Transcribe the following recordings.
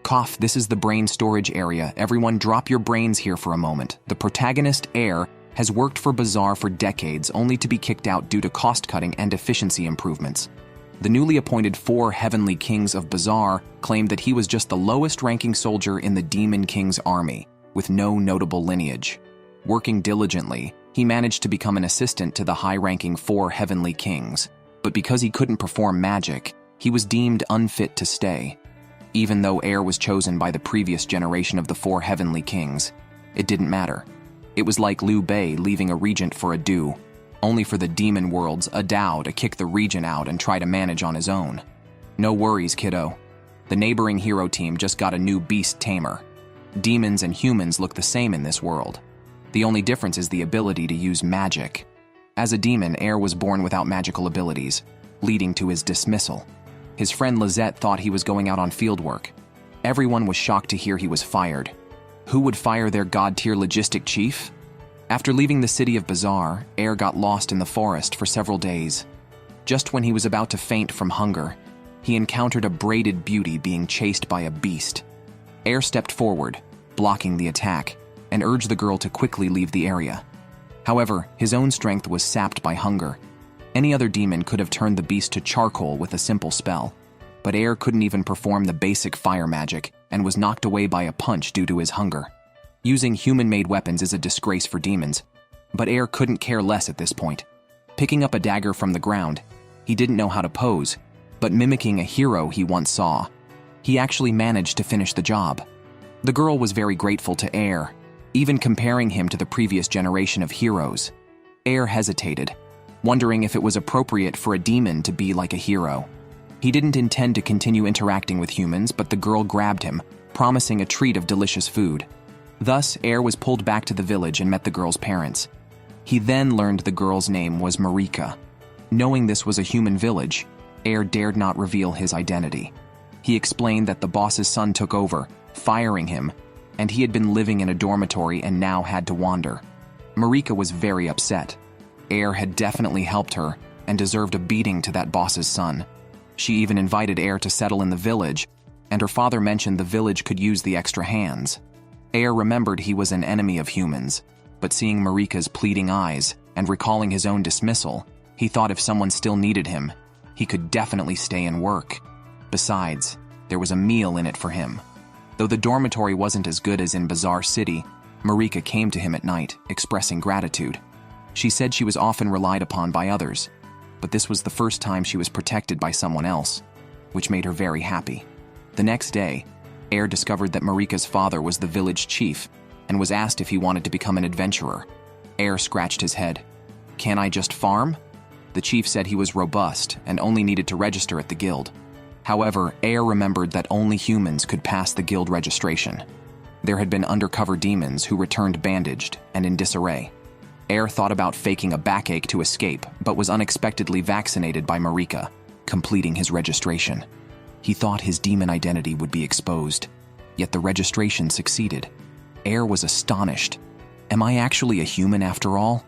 Cough, this is the brain storage area. Everyone drop your brains here for a moment. The protagonist, Air, has worked for Bazaar for decades only to be kicked out due to cost-cutting and efficiency improvements. The newly appointed 4 Heavenly Kings of Bazaar claimed that he was just the lowest-ranking soldier in the Demon King's army, with no notable lineage. Working diligently, he managed to become an assistant to the high-ranking 4 Heavenly Kings, but because he couldn't perform magic, he was deemed unfit to stay. Even though Air was chosen by the previous generation of the 4 Heavenly Kings, it didn't matter. It was like Liu Bei leaving a regent for a Du, only for the demon world's Adao to kick the regent out and try to manage on his own. No worries, kiddo. The neighboring hero team just got a new beast tamer. Demons and humans look the same in this world. The only difference is the ability to use magic. As a demon, Air was born without magical abilities, leading to his dismissal. His friend Lizette thought he was going out on field work. Everyone was shocked to hear he was fired. Who would fire their god-tier logistic chief? After leaving the city of Bazaar, Air got lost in the forest for several days. Just when he was about to faint from hunger, he encountered a braided beauty being chased by a beast. Air stepped forward, blocking the attack, and urged the girl to quickly leave the area. However, his own strength was sapped by hunger. Any other demon could have turned the beast to charcoal with a simple spell, but Air couldn't even perform the basic fire magic and was knocked away by a punch due to his hunger. Using human-made weapons is a disgrace for demons, but Air couldn't care less at this point. Picking up a dagger from the ground, he didn't know how to pose, but mimicking a hero he once saw, he actually managed to finish the job. The girl was very grateful to Air, even comparing him to the previous generation of heroes. Air hesitated, wondering if it was appropriate for a demon to be like a hero. He didn't intend to continue interacting with humans, but the girl grabbed him, promising a treat of delicious food. Thus, Air was pulled back to the village and met the girl's parents. He then learned the girl's name was Marika. Knowing this was a human village, Air dared not reveal his identity. He explained that the boss's son took over, firing him, and he had been living in a dormitory and now had to wander. Marika was very upset. Air had definitely helped her and deserved a beating to that boss's son. She even invited Air to settle in the village, and her father mentioned the village could use the extra hands. Air remembered he was an enemy of humans, but seeing Marika's pleading eyes and recalling his own dismissal, he thought if someone still needed him, he could definitely stay and work. Besides, there was a meal in it for him. Though the dormitory wasn't as good as in Bazaar City, Marika came to him at night, expressing gratitude. She said she was often relied upon by others, but this was the first time she was protected by someone else, which made her very happy. The next day, Air discovered that Marika's father was the village chief and was asked if he wanted to become an adventurer. Air scratched his head. "Can I just farm?" The chief said he was robust and only needed to register at the guild. However, Air remembered that only humans could pass the guild registration. There had been undercover demons who returned bandaged and in disarray. Air thought about faking a backache to escape, but was unexpectedly vaccinated by Marika, completing his registration. He thought his demon identity would be exposed, yet the registration succeeded. Air was astonished. Am I actually a human after all?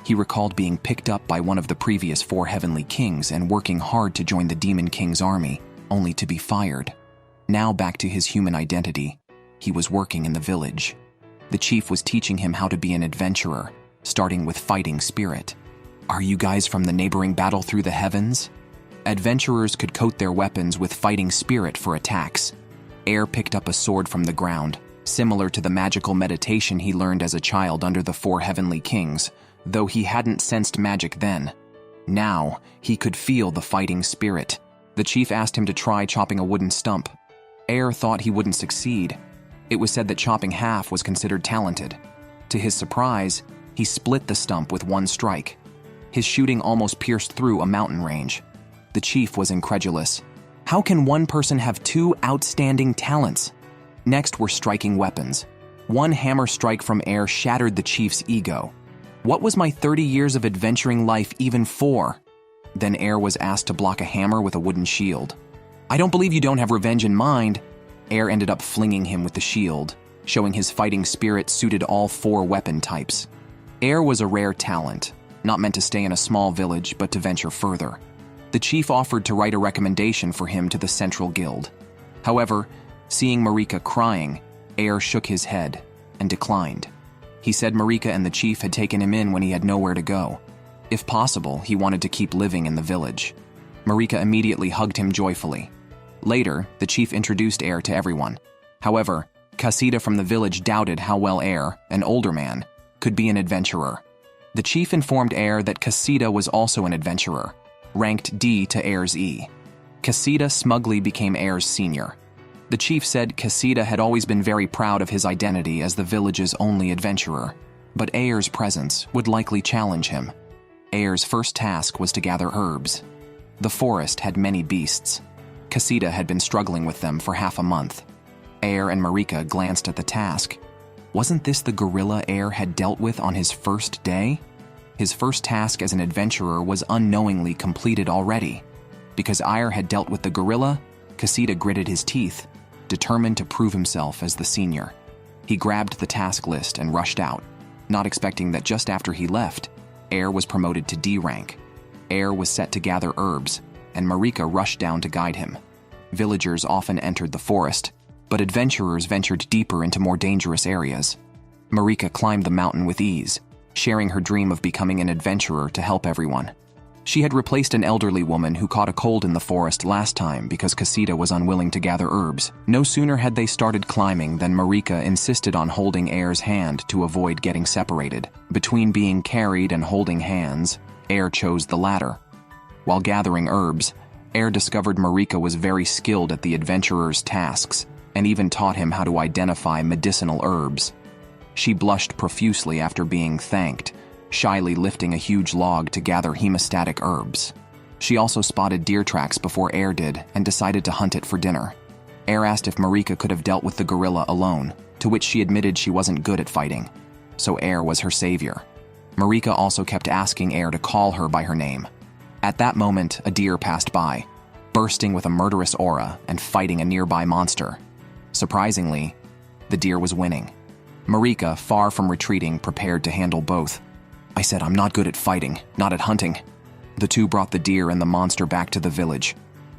He recalled being picked up by one of the previous 4 Heavenly Kings and working hard to join the Demon King's army, only to be fired. Now back to his human identity, he was working in the village. The chief was teaching him how to be an adventurer, starting with fighting spirit. "Are you guys from the neighboring battle through the heavens?" Adventurers could coat their weapons with fighting spirit for attacks. Air picked up a sword from the ground, similar to the magical meditation he learned as a child under the 4 Heavenly Kings, though he hadn't sensed magic then. Now, he could feel the fighting spirit. The chief asked him to try chopping a wooden stump. Air thought he wouldn't succeed. It was said that chopping half was considered talented. To his surprise, he split the stump with one strike. His shooting almost pierced through a mountain range. The chief was incredulous. How can one person have 2 outstanding talents? Next were striking weapons. One hammer strike from Air shattered the chief's ego. What was my 30 years of adventuring life even for? Then Air was asked to block a hammer with a wooden shield. "I don't believe you don't have revenge in mind." Air ended up flinging him with the shield, showing his fighting spirit suited all 4 weapon types. Air was a rare talent, not meant to stay in a small village but to venture further. The chief offered to write a recommendation for him to the Central Guild. However, Seeing Marika crying, Air shook his head and declined. He said Marika and the chief had taken him in when he had nowhere to go. If possible, he wanted to keep living in the village. Marika immediately hugged him joyfully. Later, the chief introduced Air to everyone. However, Casita from the village doubted how well Air, an older man, could be an adventurer. The chief informed Air that Casita was also an adventurer, ranked D to Air's E. Casita smugly became Air's senior. The chief said Casita had always been very proud of his identity as the village's only adventurer, but Air's presence would likely challenge him. Air's first task was to gather herbs. The forest had many beasts. Casita had been struggling with them for half a month. Air and Marika glanced at the task. Wasn't this the gorilla Air had dealt with on his first day? His first task as an adventurer was unknowingly completed already. Because Air had dealt with the gorilla, Casita gritted his teeth, determined to prove himself as the senior. He grabbed the task list and rushed out, not expecting that just after he left, Air was promoted to D rank. Air was set to gather herbs, and Marika rushed down to guide him. Villagers often entered the forest, but adventurers ventured deeper into more dangerous areas. Marika climbed the mountain with ease, sharing her dream of becoming an adventurer to help everyone. She had replaced an elderly woman who caught a cold in the forest last time because Casita was unwilling to gather herbs. No sooner had they started climbing than Marika insisted on holding Air's hand to avoid getting separated. Between being carried and holding hands, Air chose the latter. While gathering herbs, Air discovered Marika was very skilled at the adventurer's tasks and even taught him how to identify medicinal herbs. She blushed profusely after being thanked, shyly lifting a huge log to gather hemostatic herbs. She also spotted deer tracks before Air did and decided to hunt it for dinner. Air asked if Marika could have dealt with the gorilla alone, to which she admitted she wasn't good at fighting, so Air was her savior. Marika also kept asking Air to call her by her name. At that moment, a deer passed by, bursting with a murderous aura and fighting a nearby monster. Surprisingly, the deer was winning. Marika, far from retreating, prepared to handle both. I said, I'm not good at fighting, not at hunting. The two brought the deer and the monster back to the village.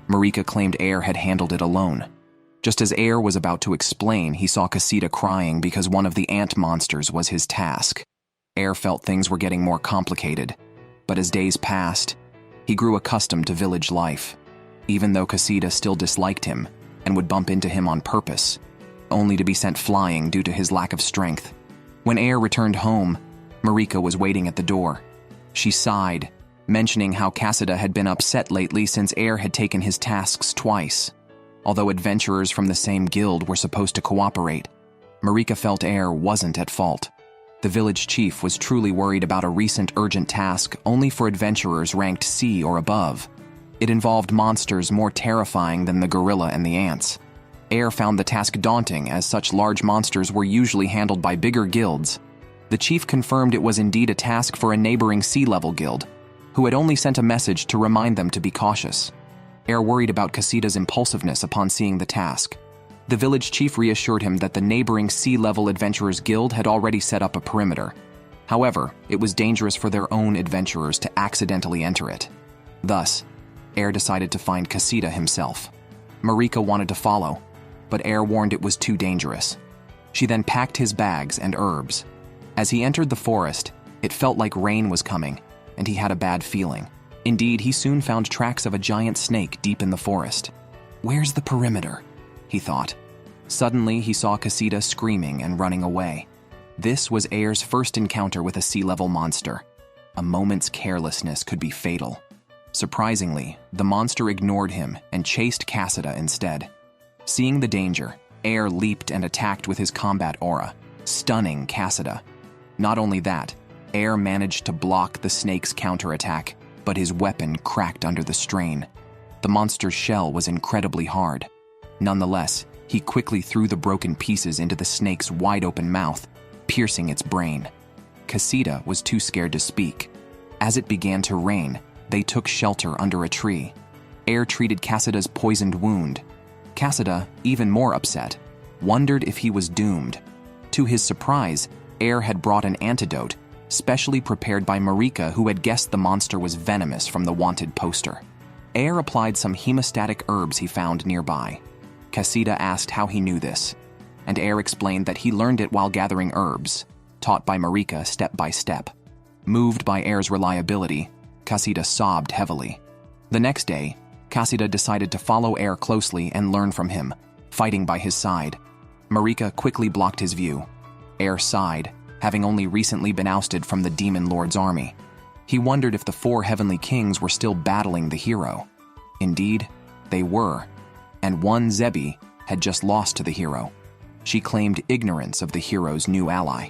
Marika claimed Air had handled it alone. Just as Air was about to explain, he saw Casita crying because one of the ant monsters was his task. Air felt things were getting more complicated, but as days passed, he grew accustomed to village life, even though Casita still disliked him and would bump into him on purpose, only to be sent flying due to his lack of strength. When Air returned home, Marika was waiting at the door. She sighed, mentioning how Casita had been upset lately since Air had taken his tasks twice. Although adventurers from the same guild were supposed to cooperate, Marika felt Air wasn't at fault. The village chief was truly worried about a recent urgent task only for adventurers ranked C or above. It involved monsters more terrifying than the gorilla and the ants. Air found the task daunting, as such large monsters were usually handled by bigger guilds. The chief confirmed it was indeed a task for a neighboring sea-level guild, who had only sent a message to remind them to be cautious. Air worried about Casita's impulsiveness upon seeing the task. The village chief reassured him that the neighboring sea-level adventurers guild had already set up a perimeter. However, it was dangerous for their own adventurers to accidentally enter it. Thus, Air decided to find Casita himself. Marika wanted to follow, but Air warned it was too dangerous. She then packed his bags and herbs. As he entered the forest, it felt like rain was coming, and he had a bad feeling. Indeed, he soon found tracks of a giant snake deep in the forest. Where's the perimeter? He thought. Suddenly, he saw Casita screaming and running away. This was Air's first encounter with a sea-level monster. A moment's carelessness could be fatal. Surprisingly, the monster ignored him and chased Casita instead. Seeing the danger, Air leaped and attacked with his combat aura, stunning Casita. Not only that, Air managed to block the snake's counterattack, but his weapon cracked under the strain. The monster's shell was incredibly hard. Nonetheless, he quickly threw the broken pieces into the snake's wide-open mouth, piercing its brain. Casita was too scared to speak. As it began to rain, they took shelter under a tree. Air treated Casita's poisoned wound. Casita, even more upset, wondered if he was doomed. To his surprise, Air had brought an antidote, specially prepared by Marika, who had guessed the monster was venomous from the wanted poster. Air applied some hemostatic herbs he found nearby. Casita asked how he knew this, and Air explained that he learned it while gathering herbs, taught by Marika step by step. Moved by Air's reliability, Casita sobbed heavily. The next day, Casita decided to follow Air closely and learn from him, fighting by his side. Marika quickly blocked his view. Air sighed, having only recently been ousted from the Demon Lord's army. He wondered if the 4 heavenly kings were still battling the hero. Indeed, they were, and one Zebi had just lost to the hero. She claimed ignorance of the hero's new ally.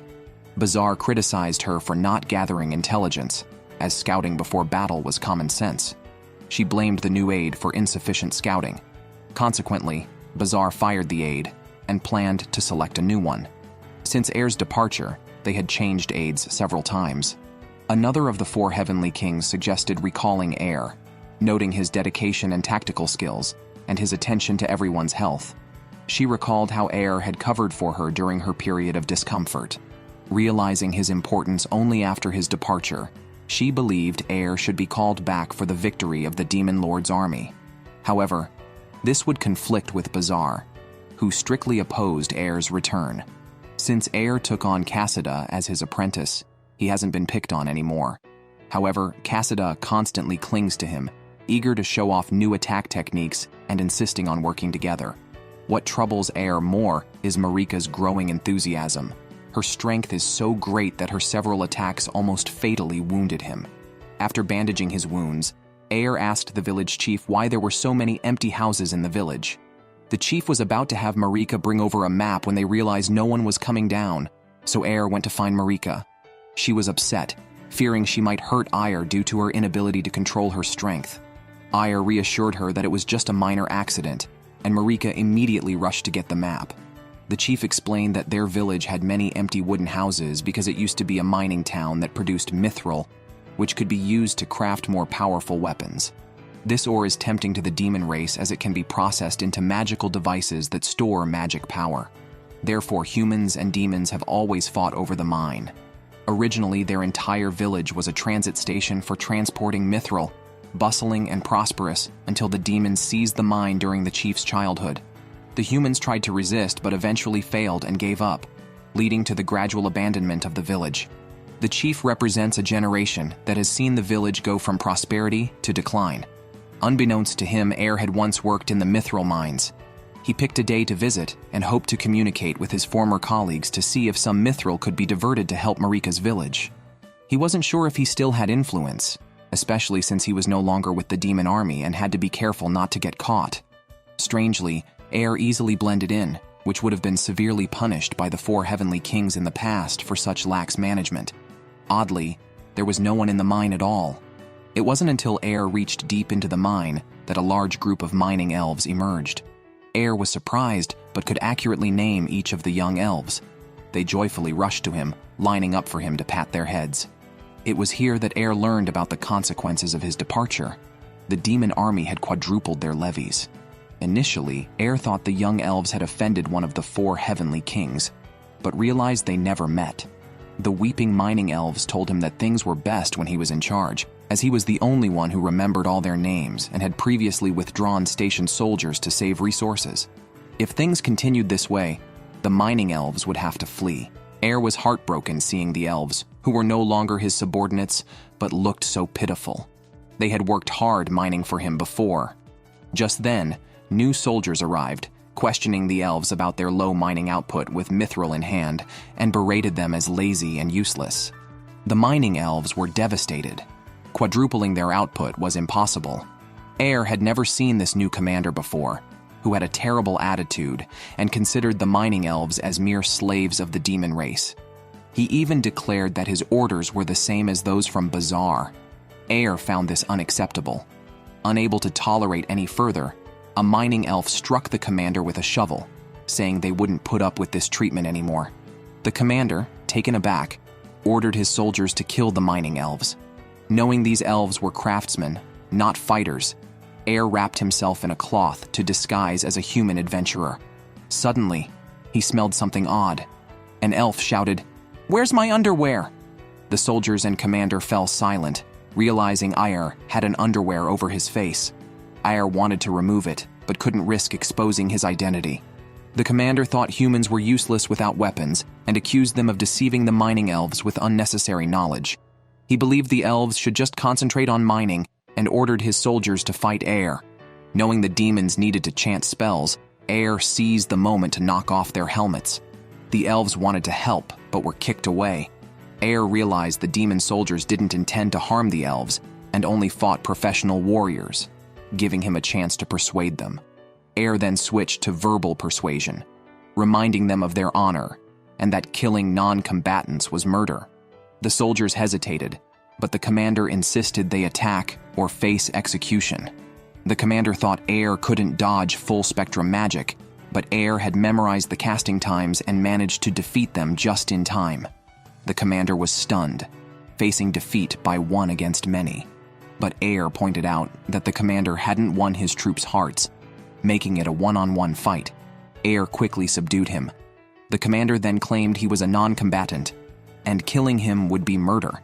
Bazaar criticized her for not gathering intelligence, as scouting before battle was common sense. She blamed the new aide for insufficient scouting. Consequently, Bazaar fired the aide and planned to select a new one. Since Air's departure, they had changed aides several times. Another of the 4 heavenly kings suggested recalling Air, noting his dedication and tactical skills, and his attention to everyone's health. She recalled how Air had covered for her during her period of discomfort. Realizing his importance only after his departure, she believed Air should be called back for the victory of the Demon Lord's army. However, this would conflict with Bazaar, who strictly opposed Air's return. Since Air took on Casita as his apprentice, he hasn't been picked on anymore. However, Casita constantly clings to him, eager to show off new attack techniques and insisting on working together. What troubles Air more is Marika's growing enthusiasm. Her strength is so great that her several attacks almost fatally wounded him. After bandaging his wounds, Air asked the village chief why there were so many empty houses in the village. The chief was about to have Marika bring over a map when they realized no one was coming down, so Air went to find Marika. She was upset, fearing she might hurt Ayer due to her inability to control her strength. Ayer reassured her that it was just a minor accident, and Marika immediately rushed to get the map. The chief explained that their village had many empty wooden houses because it used to be a mining town that produced mithril, which could be used to craft more powerful weapons. This ore is tempting to the demon race as it can be processed into magical devices that store magic power. Therefore, humans and demons have always fought over the mine. Originally, their entire village was a transit station for transporting mithril, bustling and prosperous until the demons seized the mine during the chief's childhood. The humans tried to resist but eventually failed and gave up, leading to the gradual abandonment of the village. The chief represents a generation that has seen the village go from prosperity to decline. Unbeknownst to him, Air had once worked in the mithril mines. He picked a day to visit and hoped to communicate with his former colleagues to see if some mithril could be diverted to help Marika's village. He wasn't sure if he still had influence, especially since he was no longer with the demon army and had to be careful not to get caught. Strangely, Air easily blended in, which would have been severely punished by the 4 heavenly kings in the past for such lax management. Oddly, there was no one in the mine at all. It wasn't until Air reached deep into the mine that a large group of mining elves emerged. Air was surprised but could accurately name each of the young elves. They joyfully rushed to him, lining up for him to pat their heads. It was here that Air learned about the consequences of his departure. The demon army had quadrupled their levies. Initially, Air thought the young elves had offended one of the 4 heavenly kings, but realized they never met. The weeping mining elves told him that things were best when he was in charge, as he was the only one who remembered all their names and had previously withdrawn station soldiers to save resources. If things continued this way, the mining elves would have to flee. Air was heartbroken seeing the elves, who were no longer his subordinates, but looked so pitiful. They had worked hard mining for him before. Just then, new soldiers arrived, questioning the elves about their low mining output with mithril in hand, and berated them as lazy and useless. The mining elves were devastated. Quadrupling their output was impossible. Air had never seen this new commander before, who had a terrible attitude and considered the mining elves as mere slaves of the demon race. He even declared that his orders were the same as those from Bazaar. Air found this unacceptable. Unable to tolerate any further, a mining elf struck the commander with a shovel, saying they wouldn't put up with this treatment anymore. The commander, taken aback, ordered his soldiers to kill the mining elves. Knowing these elves were craftsmen, not fighters, Air wrapped himself in a cloth to disguise as a human adventurer. Suddenly, he smelled something odd. An elf shouted, "Where's my underwear?" The soldiers and commander fell silent, realizing Ayer had an underwear over his face. Ayer wanted to remove it, but couldn't risk exposing his identity. The commander thought humans were useless without weapons and accused them of deceiving the mining elves with unnecessary knowledge. He believed the elves should just concentrate on mining and ordered his soldiers to fight Air. Knowing the demons needed to chant spells, Air seized the moment to knock off their helmets. The elves wanted to help, but were kicked away. Air realized the demon soldiers didn't intend to harm the elves and only fought professional warriors, giving him a chance to persuade them. Air then switched to verbal persuasion, reminding them of their honor and that killing non-combatants was murder. The soldiers hesitated, but the commander insisted they attack or face execution. The commander thought Air couldn't dodge full-spectrum magic, but Air had memorized the casting times and managed to defeat them just in time. The commander was stunned, facing defeat by one against many. But Air pointed out that the commander hadn't won his troops' hearts, making it a one-on-one fight. Air quickly subdued him. The commander then claimed he was a non-combatant, and killing him would be murder.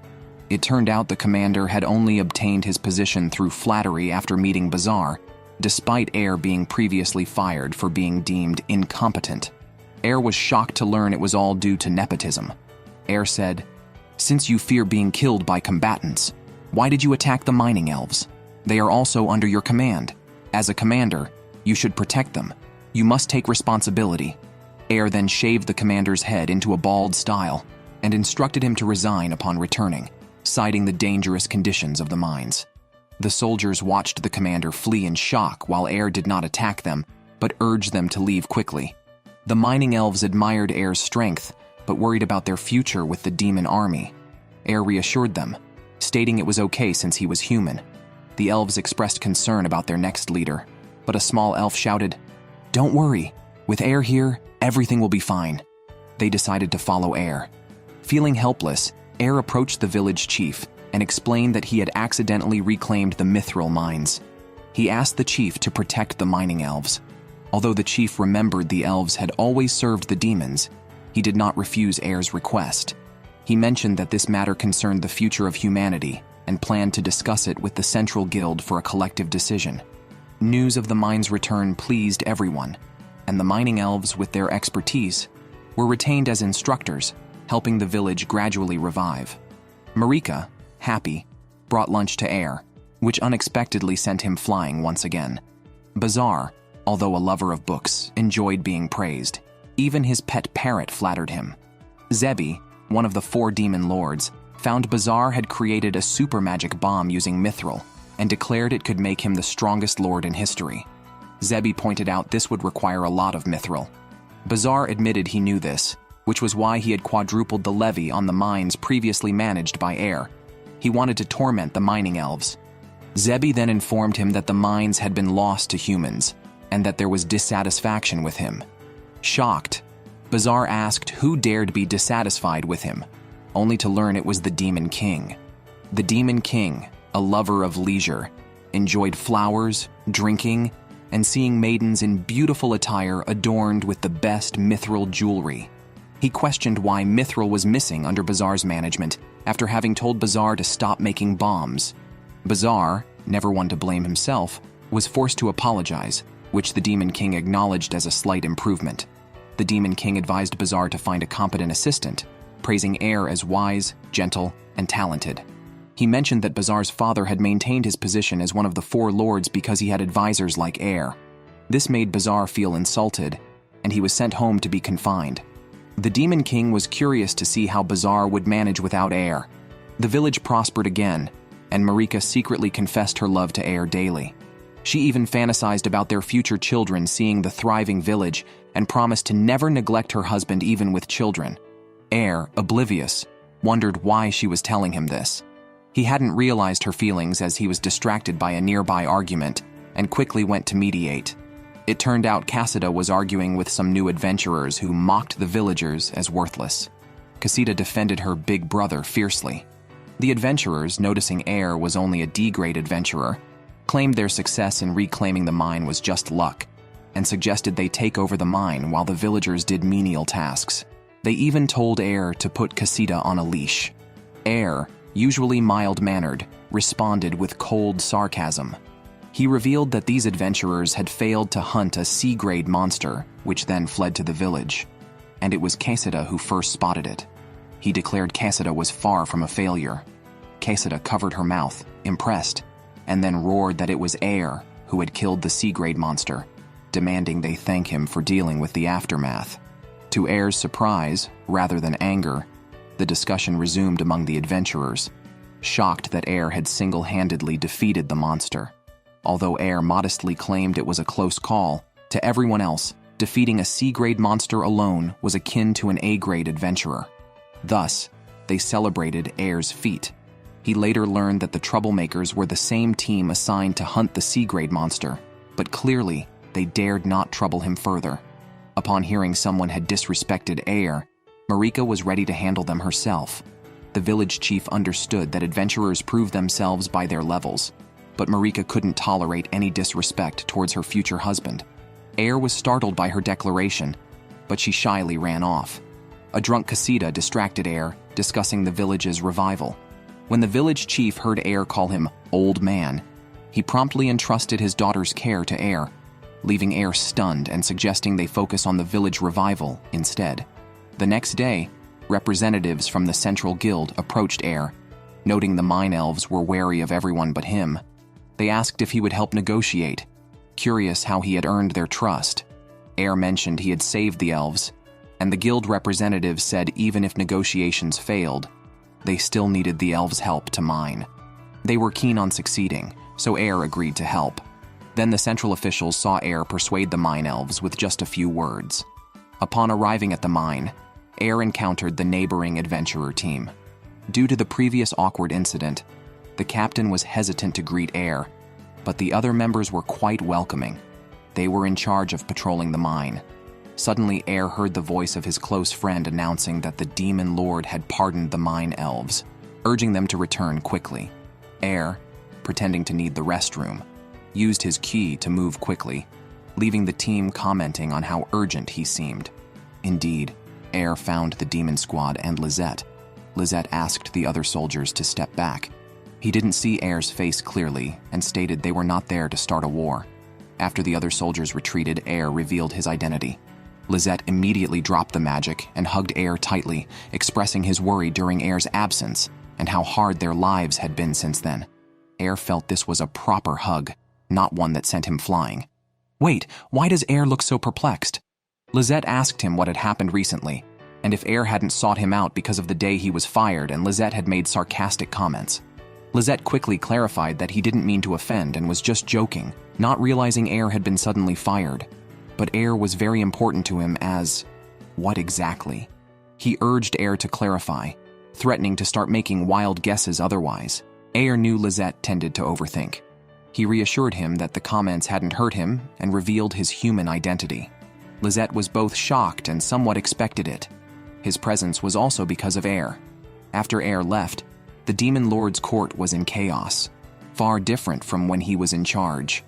It turned out the commander had only obtained his position through flattery after meeting Bazaar, despite Air being previously fired for being deemed incompetent. Air was shocked to learn it was all due to nepotism. Air said, "Since you fear being killed by combatants, why did you attack the mining elves? They are also under your command. As a commander, you should protect them. You must take responsibility." Air then shaved the commander's head into a bald style and instructed him to resign upon returning, citing the dangerous conditions of the mines. The soldiers watched the commander flee in shock while Air did not attack them, but urged them to leave quickly. The mining elves admired Air's strength, but worried about their future with the demon army. Air reassured them, stating it was okay since he was human. The elves expressed concern about their next leader, but a small elf shouted, "Don't worry, with Air here, everything will be fine." They decided to follow Air. Feeling helpless, Air approached the village chief and explained that he had accidentally reclaimed the mithril mines. He asked the chief to protect the mining elves. Although the chief remembered the elves had always served the demons, he did not refuse Air's request. He mentioned that this matter concerned the future of humanity and planned to discuss it with the Central Guild for a collective decision. News of the mine's return pleased everyone, and the mining elves, with their expertise, were retained as instructors, helping the village gradually revive. Marika, happy, brought lunch to Air, which unexpectedly sent him flying once again. Bazaar, although a lover of books, enjoyed being praised. Even his pet parrot flattered him. Zebi, one of the 4 demon lords, found Bazaar had created a super magic bomb using mithril and declared it could make him the strongest lord in history. Zebi pointed out this would require a lot of mithril. Bazaar admitted he knew this, which was why he had quadrupled the levy on the mines previously managed by Air. He wanted to torment the mining elves. Zebi then informed him that the mines had been lost to humans and that there was dissatisfaction with him. Shocked, Bazaar asked who dared be dissatisfied with him, only to learn it was the Demon King. The Demon King, a lover of leisure, enjoyed flowers, drinking, and seeing maidens in beautiful attire adorned with the best mithril jewelry. He questioned why mithril was missing under Bazaar's management after having told Bazaar to stop making bombs. Bazaar, never one to blame himself, was forced to apologize, which the Demon King acknowledged as a slight improvement. The Demon King advised Bazaar to find a competent assistant, praising Air as wise, gentle, and talented. He mentioned that Bazaar's father had maintained his position as one of the 4 lords because he had advisors like Air. This made Bazaar feel insulted, and he was sent home to be confined. The Demon King was curious to see how Bazaar would manage without Air. The village prospered again, and Marika secretly confessed her love to Air daily. She even fantasized about their future children seeing the thriving village and promised to never neglect her husband even with children. Air, oblivious, wondered why she was telling him this. He hadn't realized her feelings as he was distracted by a nearby argument and quickly went to mediate. It turned out Cassida was arguing with some new adventurers who mocked the villagers as worthless. Cassida defended her big brother fiercely. The adventurers, noticing Air was only a D-grade adventurer, claimed their success in reclaiming the mine was just luck, and suggested they take over the mine while the villagers did menial tasks. They even told Air to put Cassida on a leash. Air, usually mild-mannered, responded with cold sarcasm. He revealed that these adventurers had failed to hunt a C-grade monster, which then fled to the village. And it was Quesada who first spotted it. He declared Quesada was far from a failure. Quesada covered her mouth, impressed, and then roared that it was Air who had killed the C-grade monster, demanding they thank him for dealing with the aftermath. To Air's surprise, rather than anger, the discussion resumed among the adventurers, shocked that Air had single-handedly defeated the monster. Although Air modestly claimed it was a close call, to everyone else, defeating a C-grade monster alone was akin to an A-grade adventurer. Thus, they celebrated Air's feat. He later learned that the troublemakers were the same team assigned to hunt the C-grade monster, but clearly, they dared not trouble him further. Upon hearing someone had disrespected Air, Marika was ready to handle them herself. The village chief understood that adventurers prove themselves by their levels, but Marika couldn't tolerate any disrespect towards her future husband. Air was startled by her declaration, but she shyly ran off. A drunk Quesada distracted Air, discussing the village's revival. When the village chief heard Air call him old man, he promptly entrusted his daughter's care to Air, leaving Air stunned and suggesting they focus on the village revival instead. The next day, representatives from the Central Guild approached Air, noting the mine elves were wary of everyone but him. They asked if he would help negotiate, curious how he had earned their trust. Air mentioned he had saved the elves, and the guild representatives said even if negotiations failed, they still needed the elves' help to mine. They were keen on succeeding, so Air agreed to help. Then the central officials saw Air persuade the mine elves with just a few words. Upon arriving at the mine, Air encountered the neighboring adventurer team. Due to the previous awkward incident, the captain was hesitant to greet Air, but the other members were quite welcoming. They were in charge of patrolling the mine. Suddenly, Air heard the voice of his close friend announcing that the demon lord had pardoned the mine elves, urging them to return quickly. Air, pretending to need the restroom, used his key to move quickly, leaving the team commenting on how urgent he seemed. Indeed, Air found the demon squad and Lizette. Lizette asked the other soldiers to step back. He didn't see Air's face clearly and stated they were not there to start a war. After the other soldiers retreated, Air revealed his identity. Lizette immediately dropped the magic and hugged Air tightly, expressing his worry during Air's absence and how hard their lives had been since then. Air felt this was a proper hug, not one that sent him flying. Wait, why does Air look so perplexed? Lizette asked him what had happened recently, and if Air hadn't sought him out because of the day he was fired and Lizette had made sarcastic comments. Lizette quickly clarified that he didn't mean to offend and was just joking, not realizing Air had been suddenly fired. But Air was very important to him as... what exactly? He urged Air to clarify, threatening to start making wild guesses otherwise. Air knew Lizette tended to overthink. He reassured him that the comments hadn't hurt him and revealed his human identity. Lizette was both shocked and somewhat expected it. His presence was also because of Air. After Air left, the Demon Lord's court was in chaos, far different from when he was in charge.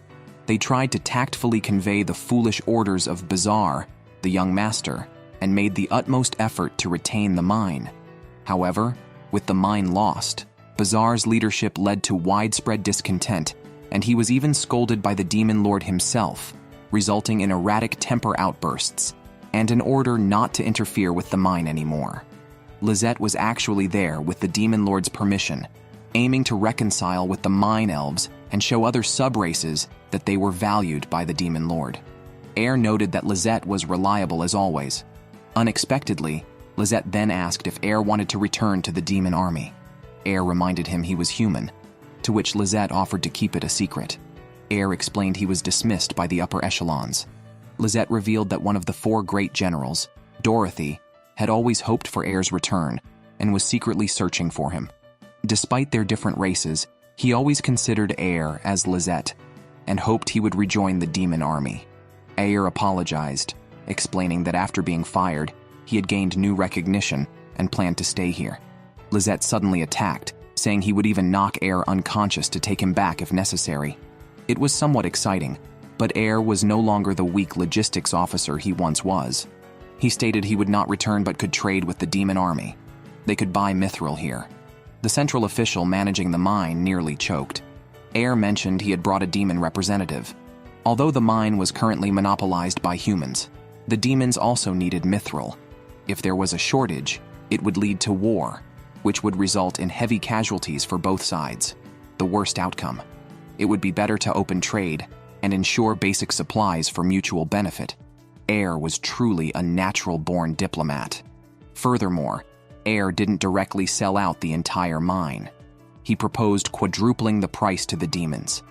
They tried to tactfully convey the foolish orders of Bazaar, the young master, and made the utmost effort to retain the mine. However, with the mine lost, Bazaar's leadership led to widespread discontent, and he was even scolded by the Demon Lord himself, resulting in erratic temper outbursts and an order not to interfere with the mine anymore. Lizette was actually there with the Demon Lord's permission, aiming to reconcile with the mine elves and show other sub-races that they were valued by the Demon Lord. Air noted that Lizette was reliable as always. Unexpectedly, Lizette then asked if Air wanted to return to the demon army. Air reminded him he was human, to which Lizette offered to keep it a secret. Air explained he was dismissed by the upper echelons. Lizette revealed that one of the 4 great generals, Dorothy, had always hoped for Air's return and was secretly searching for him. Despite their different races, he always considered Air as Lizette and hoped he would rejoin the demon army. Air apologized, explaining that after being fired, he had gained new recognition and planned to stay here. Lizette suddenly attacked, saying he would even knock Air unconscious to take him back if necessary. It was somewhat exciting, but Air was no longer the weak logistics officer he once was. He stated he would not return but could trade with the demon army. They could buy mithril here. The central official managing the mine nearly choked. Air mentioned he had brought a demon representative. Although the mine was currently monopolized by humans, the demons also needed mithril. If there was a shortage, it would lead to war, which would result in heavy casualties for both sides. The worst outcome. It would be better to open trade and ensure basic supplies for mutual benefit. Air was truly a natural-born diplomat. Furthermore, Air didn't directly sell out the entire mine. He proposed quadrupling the price to the demons.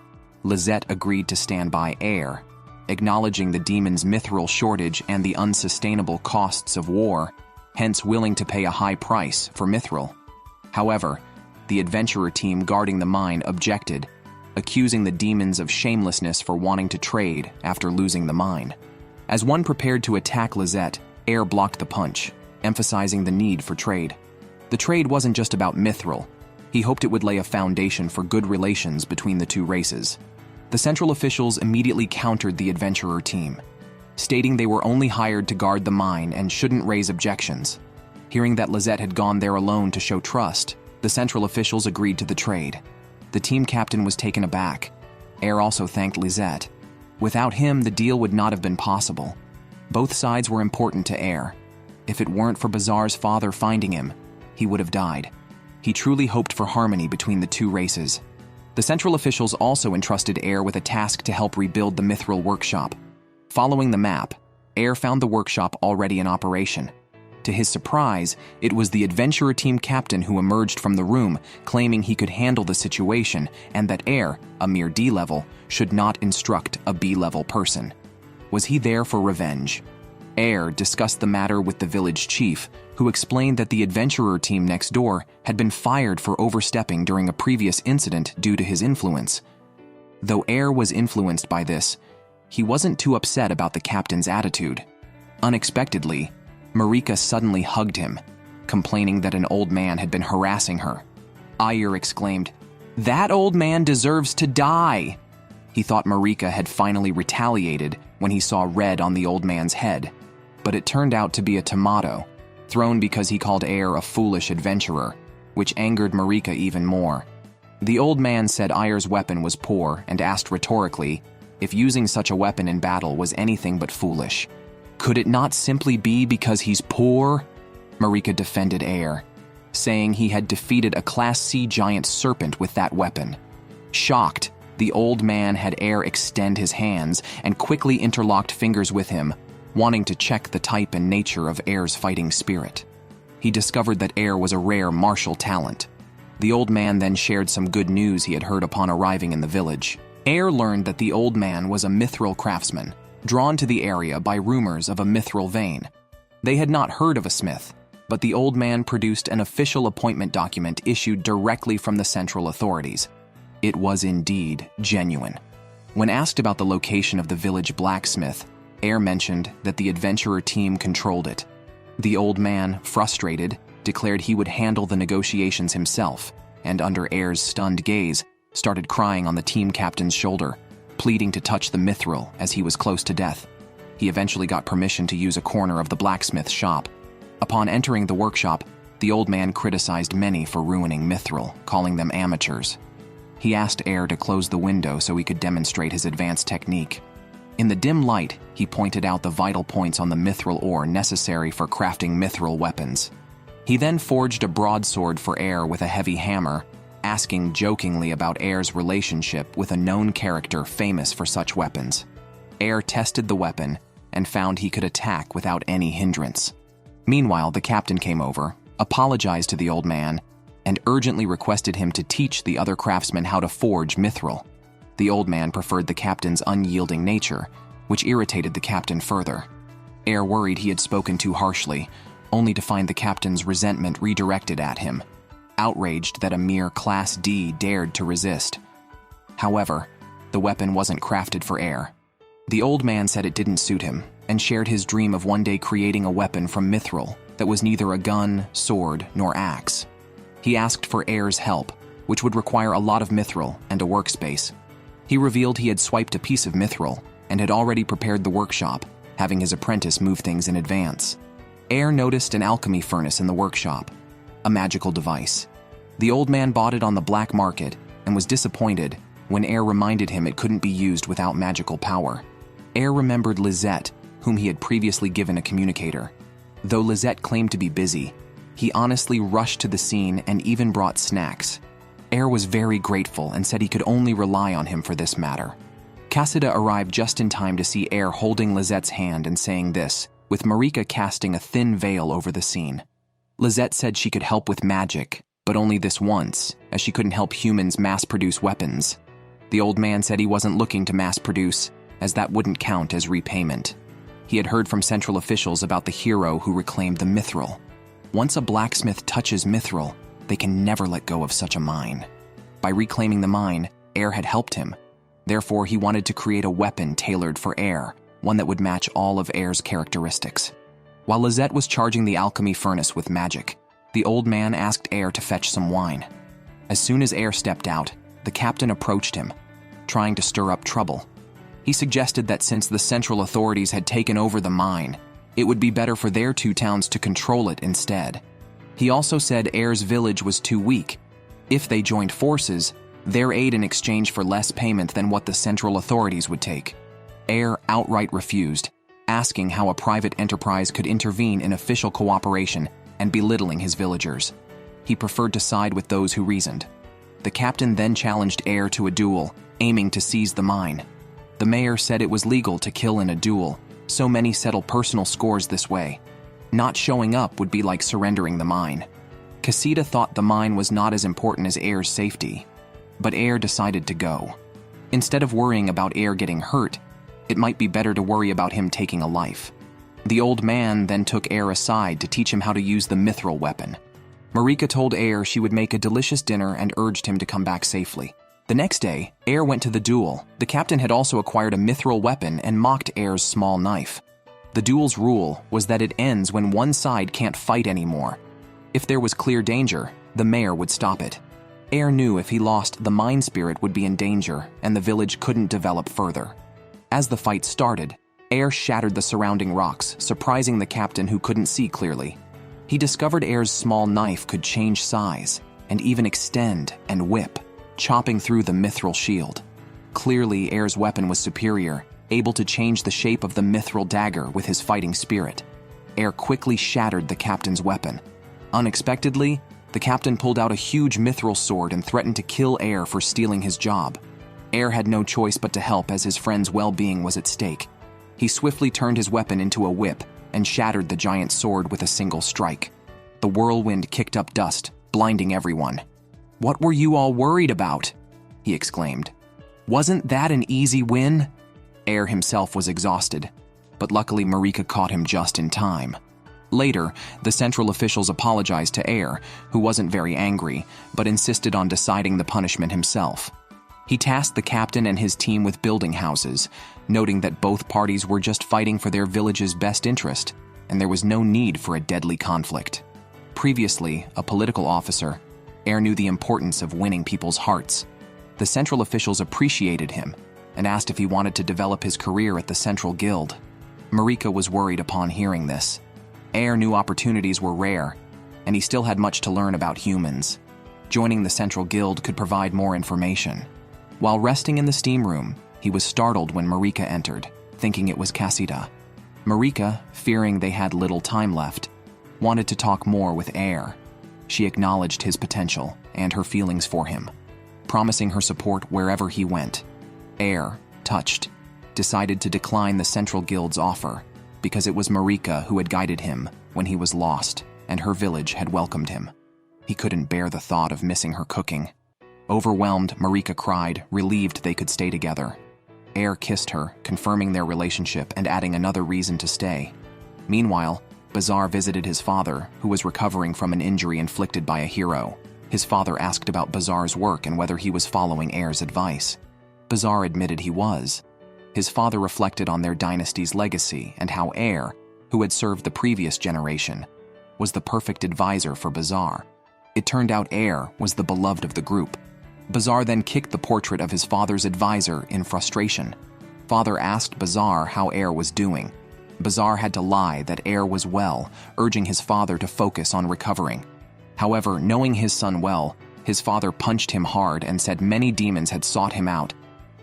Lizette agreed to stand by Air, acknowledging the demons' mithril shortage and the unsustainable costs of war, hence willing to pay a high price for mithril. However, the adventurer team guarding the mine objected, accusing the demons of shamelessness for wanting to trade after losing the mine. As one prepared to attack Lizette, Air blocked the punch, emphasizing the need for trade. The trade wasn't just about mithril. He hoped it would lay a foundation for good relations between the two races. The central officials immediately countered the adventurer team, stating they were only hired to guard the mine and shouldn't raise objections. Hearing that Lizette had gone there alone to show trust, the central officials agreed to the trade. The team captain was taken aback. Air also thanked Lizette. Without him, the deal would not have been possible. Both sides were important to Air. If it weren't for Bazaar's father finding him, he would have died. He truly hoped for harmony between the two races. The central officials also entrusted Air with a task to help rebuild the mithril workshop. Following the map, Air found the workshop already in operation. To his surprise, it was the adventurer team captain who emerged from the room, claiming he could handle the situation and that Air, a mere D-level, should not instruct a B-level person. Was he there for revenge? Air discussed the matter with the village chief, who explained that the adventurer team next door had been fired for overstepping during a previous incident due to his influence. Though Air was influenced by this, he wasn't too upset about the captain's attitude. Unexpectedly, Marika suddenly hugged him, complaining that an old man had been harassing her. Ayer exclaimed, "That old man deserves to die!" He thought Marika had finally retaliated when he saw red on the old man's head, but it turned out to be a tomato, thrown because he called Ayer a foolish adventurer, which angered Marika even more. The old man said Ayer's weapon was poor and asked rhetorically if using such a weapon in battle was anything but foolish. Could it not simply be because he's poor? Marika defended Ayer, saying he had defeated a Class C giant serpent with that weapon. Shocked, the old man had Ayer extend his hands and quickly interlocked fingers with him, wanting to check the type and nature of Ayer's fighting spirit. He discovered that Ayer was a rare martial talent. The old man then shared some good news he had heard upon arriving in the village. Ayer learned that the old man was a mithril craftsman, drawn to the area by rumors of a mithril vein. They had not heard of a smith, but the old man produced an official appointment document issued directly from the central authorities. It was indeed genuine. When asked about the location of the village blacksmith, Ayer mentioned that the adventurer team controlled it. The old man, frustrated, declared he would handle the negotiations himself, and under Ayer's stunned gaze, started crying on the team captain's shoulder, pleading to touch the mithril as he was close to death. He eventually got permission to use a corner of the blacksmith's shop. Upon entering the workshop, the old man criticized many for ruining mithril, calling them amateurs. He asked Ayer to close the window so he could demonstrate his advanced technique. In the dim light, he pointed out the vital points on the mithril ore necessary for crafting mithril weapons. He then forged a broadsword for Ayer with a heavy hammer, asking jokingly about Ayer's relationship with a known character famous for such weapons. Ayer tested the weapon and found he could attack without any hindrance. Meanwhile, the captain came over, apologized to the old man, and urgently requested him to teach the other craftsmen how to forge mithril. The old man preferred the captain's unyielding nature, which irritated the captain further. Ayer worried he had spoken too harshly, only to find the captain's resentment redirected at him, outraged that a mere Class D dared to resist. However, the weapon wasn't crafted for Ayer. The old man said it didn't suit him, and shared his dream of one day creating a weapon from mithril that was neither a gun, sword, nor axe. He asked for Ayer's help, which would require a lot of mithril and a workspace. He revealed he had swiped a piece of mithril and had already prepared the workshop, having his apprentice move things in advance. Ayer noticed an alchemy furnace in the workshop, a magical device. The old man bought it on the black market and was disappointed when Air reminded him it couldn't be used without magical power. Air remembered Lisette, whom he had previously given a communicator. Though Lisette claimed to be busy, he honestly rushed to the scene and even brought snacks. Air was very grateful and said he could only rely on him for this matter. Casida arrived just in time to see Air holding Lisette's hand and saying this, with Marika casting a thin veil over the scene. Lisette said she could help with magic, but only this once, as she couldn't help humans mass-produce weapons. The old man said he wasn't looking to mass-produce, as that wouldn't count as repayment. He had heard from central officials about the hero who reclaimed the mithril. Once a blacksmith touches mithril, they can never let go of such a mine. By reclaiming the mine, Air had helped him. Therefore, he wanted to create a weapon tailored for Air, one that would match all of Air's characteristics. While Lisette was charging the alchemy furnace with magic, the old man asked Air to fetch some wine. As soon as Air stepped out, the captain approached him, trying to stir up trouble. He suggested that since the central authorities had taken over the mine, it would be better for their two towns to control it instead. He also said Air's village was too weak. If they joined forces, their aid in exchange for less payment than what the central authorities would take. Air outright refused, asking how a private enterprise could intervene in official cooperation and belittling his villagers. He preferred to side with those who reasoned. The captain then challenged Air to a duel, aiming to seize the mine. The mayor said it was legal to kill in a duel, so many settle personal scores this way. Not showing up would be like surrendering the mine. Casida thought the mine was not as important as Air's safety, but Air decided to go. Instead of worrying about Air getting hurt, it might be better to worry about him taking a life. The old man then took Air aside to teach him how to use the mithril weapon. Marika told Air she would make a delicious dinner and urged him to come back safely. The next day, Air went to the duel. The captain had also acquired a mithril weapon and mocked Air's small knife. The duel's rule was that it ends when one side can't fight anymore. If there was clear danger, the mayor would stop it. Air knew if he lost, the mine spirit would be in danger and the village couldn't develop further. As the fight started, Air shattered the surrounding rocks, surprising the captain who couldn't see clearly. He discovered Air's small knife could change size and even extend and whip, chopping through the mithril shield. Clearly, Air's weapon was superior, able to change the shape of the mithril dagger with his fighting spirit. Air quickly shattered the captain's weapon. Unexpectedly, the captain pulled out a huge mithril sword and threatened to kill Air for stealing his job. Air had no choice but to help as his friend's well-being was at stake. He swiftly turned his weapon into a whip and shattered the giant sword with a single strike. The whirlwind kicked up dust, blinding everyone. "What were you all worried about?" he exclaimed. "Wasn't that an easy win?" Air himself was exhausted, but luckily Marika caught him just in time. Later, the central officials apologized to Air, who wasn't very angry, but insisted on deciding the punishment himself. He tasked the captain and his team with building houses, noting that both parties were just fighting for their village's best interest, and there was no need for a deadly conflict. Previously, a political officer, Air knew the importance of winning people's hearts. The central officials appreciated him and asked if he wanted to develop his career at the Central Guild. Marika was worried upon hearing this. Air knew opportunities were rare, and he still had much to learn about humans. Joining the Central Guild could provide more information. While resting in the steam room, he was startled when Marika entered, thinking it was Casida. Marika, fearing they had little time left, wanted to talk more with Air. She acknowledged his potential and her feelings for him, promising her support wherever he went. Air, touched, decided to decline the Central Guild's offer because it was Marika who had guided him when he was lost and her village had welcomed him. He couldn't bear the thought of missing her cooking. Overwhelmed, Marika cried, relieved they could stay together. Air kissed her, confirming their relationship and adding another reason to stay. Meanwhile, Bazaar visited his father, who was recovering from an injury inflicted by a hero. His father asked about Bazaar's work and whether he was following Air's advice. Bazaar admitted he was. His father reflected on their dynasty's legacy and how Air, who had served the previous generation, was the perfect advisor for Bazaar. It turned out Air was the beloved of the group. Bazaar then kicked the portrait of his father's advisor in frustration. Father asked Bazaar how Air was doing. Bazaar had to lie that Air was well, urging his father to focus on recovering. However, knowing his son well, His father punched him hard and said many demons had sought him out,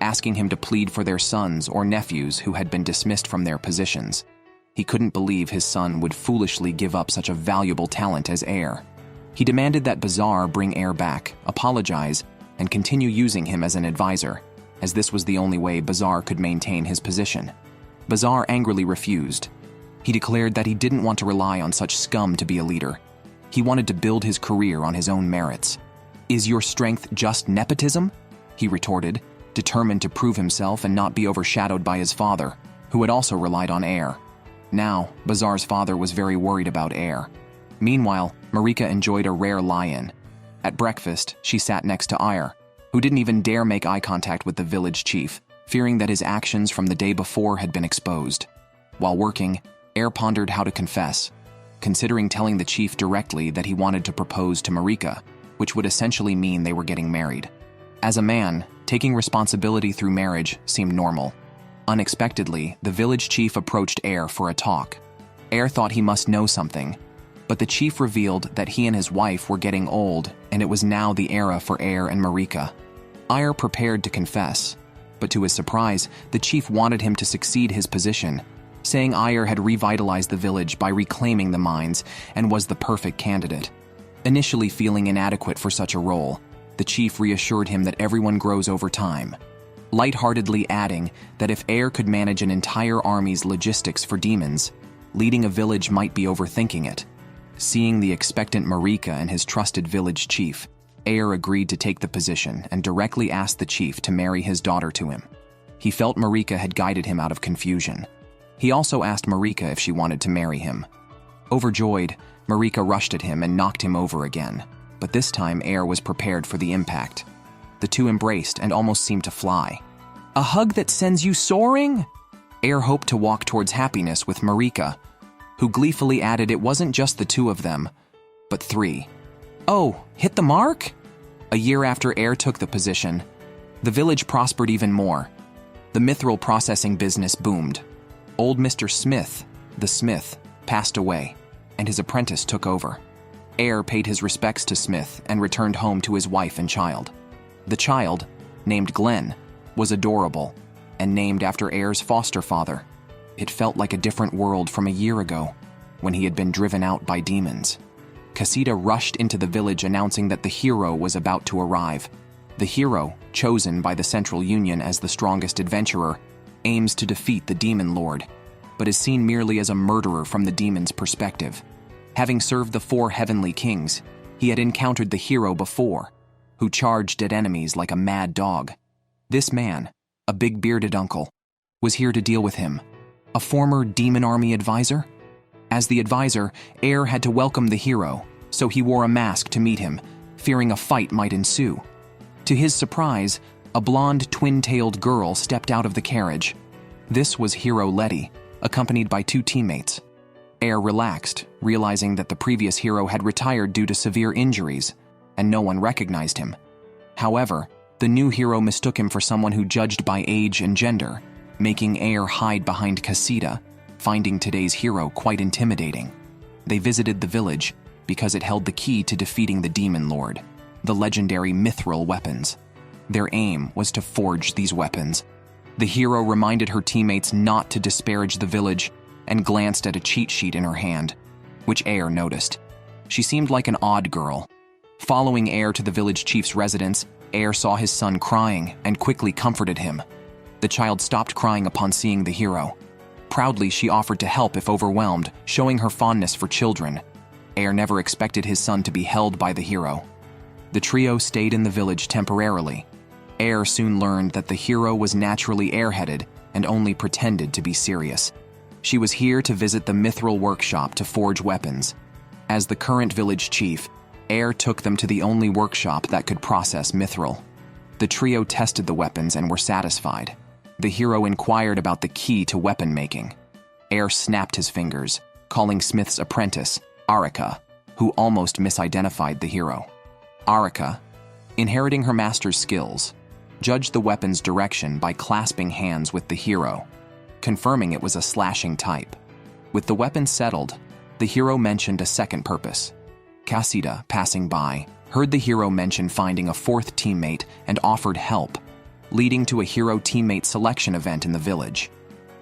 asking him to plead for their sons or nephews who had been dismissed from their positions. He couldn't believe his son would foolishly give up such a valuable talent as heir. He demanded that Bazaar bring heir back, apologize, and continue using him as an advisor, as this was the only way Bazaar could maintain his position. Bazaar angrily refused. He declared that he didn't want to rely on such scum to be a leader. He wanted to build his career on his own merits. "Is your strength just nepotism?" he retorted, determined to prove himself and not be overshadowed by his father, who had also relied on heir. Now, Bazaar's father was very worried about heir. Meanwhile, Marika enjoyed a rare lie-in. At breakfast, she sat next to Ayr, who didn't even dare make eye contact with the village chief, fearing that his actions from the day before had been exposed. While working, Ayr pondered how to confess, considering telling the chief directly that he wanted to propose to Marika, which would essentially mean they were getting married. As a man, taking responsibility through marriage seemed normal. Unexpectedly, the village chief approached Ayr for a talk. Ayr thought he must know something, but the chief revealed that he and his wife were getting old and it was now the era for Ayr and Marika. Ayr prepared to confess, but to his surprise, the chief wanted him to succeed his position, saying Ayr had revitalized the village by reclaiming the mines and was the perfect candidate. Initially feeling inadequate for such a role, the chief reassured him that everyone grows over time, lightheartedly adding that if Ayr could manage an entire army's logistics for demons, leading a village might be overthinking it. Seeing the expectant Marika and his trusted village chief, Ayr agreed to take the position and directly asked the chief to marry his daughter to him. He felt Marika had guided him out of confusion. He also asked Marika if she wanted to marry him. Overjoyed, Marika rushed at him and knocked him over again, but this time Ayr was prepared for the impact. The two embraced and almost seemed to fly. "A hug that sends you soaring?" Ayr hoped to walk towards happiness with Marika, who gleefully added it wasn't just the two of them, but three. "Oh, hit the mark?" A year after Ayr took the position, the village prospered even more. The mithril processing business boomed. Old Mr. Smith, the smith, passed away, and his apprentice took over. Ayr paid his respects to Smith and returned home to his wife and child. The child, named Glenn, was adorable and named after Ayr's foster father. It felt like a different world from a year ago, when he had been driven out by demons. Casita rushed into the village announcing that the hero was about to arrive. The hero, chosen by the Central Union as the strongest adventurer, aims to defeat the demon lord, but is seen merely as a murderer from the demon's perspective. Having served the 4 heavenly kings, he had encountered the hero before, who charged at enemies like a mad dog. This man, a big bearded uncle, was here to deal with him. A former demon army advisor? As the advisor, Ayr had to welcome the hero, so he wore a mask to meet him, fearing a fight might ensue. To his surprise, a blonde twin-tailed girl stepped out of the carriage. This was Hero Letty, accompanied by 2 teammates. Ayr relaxed, realizing that the previous hero had retired due to severe injuries, and no one recognized him. However, the new hero mistook him for someone who judged by age and gender, making Ayr hide behind Casita, finding today's hero quite intimidating. They visited the village because it held the key to defeating the demon lord, the legendary mithril weapons. Their aim was to forge these weapons. The hero reminded her teammates not to disparage the village and glanced at a cheat sheet in her hand, which Ayr noticed. She seemed like an odd girl. Following Ayr to the village chief's residence, Ayr saw his son crying and quickly comforted him. The child stopped crying upon seeing the hero. Proudly, she offered to help if overwhelmed, showing her fondness for children. Ayr never expected his son to be held by the hero. The trio stayed in the village temporarily. Ayr soon learned that the hero was naturally airheaded and only pretended to be serious. She was here to visit the mithril workshop to forge weapons. As the current village chief, Ayr took them to the only workshop that could process mithril. The trio tested the weapons and were satisfied. The hero inquired about the key to weapon making. Ayr snapped his fingers, calling Smith's apprentice, Arika, who almost misidentified the hero. Arika, inheriting her master's skills, judged the weapon's direction by clasping hands with the hero, confirming it was a slashing type. With the weapon settled, the hero mentioned a second purpose. Casita, passing by, heard the hero mention finding a fourth teammate and offered help, leading to a hero teammate selection event in the village.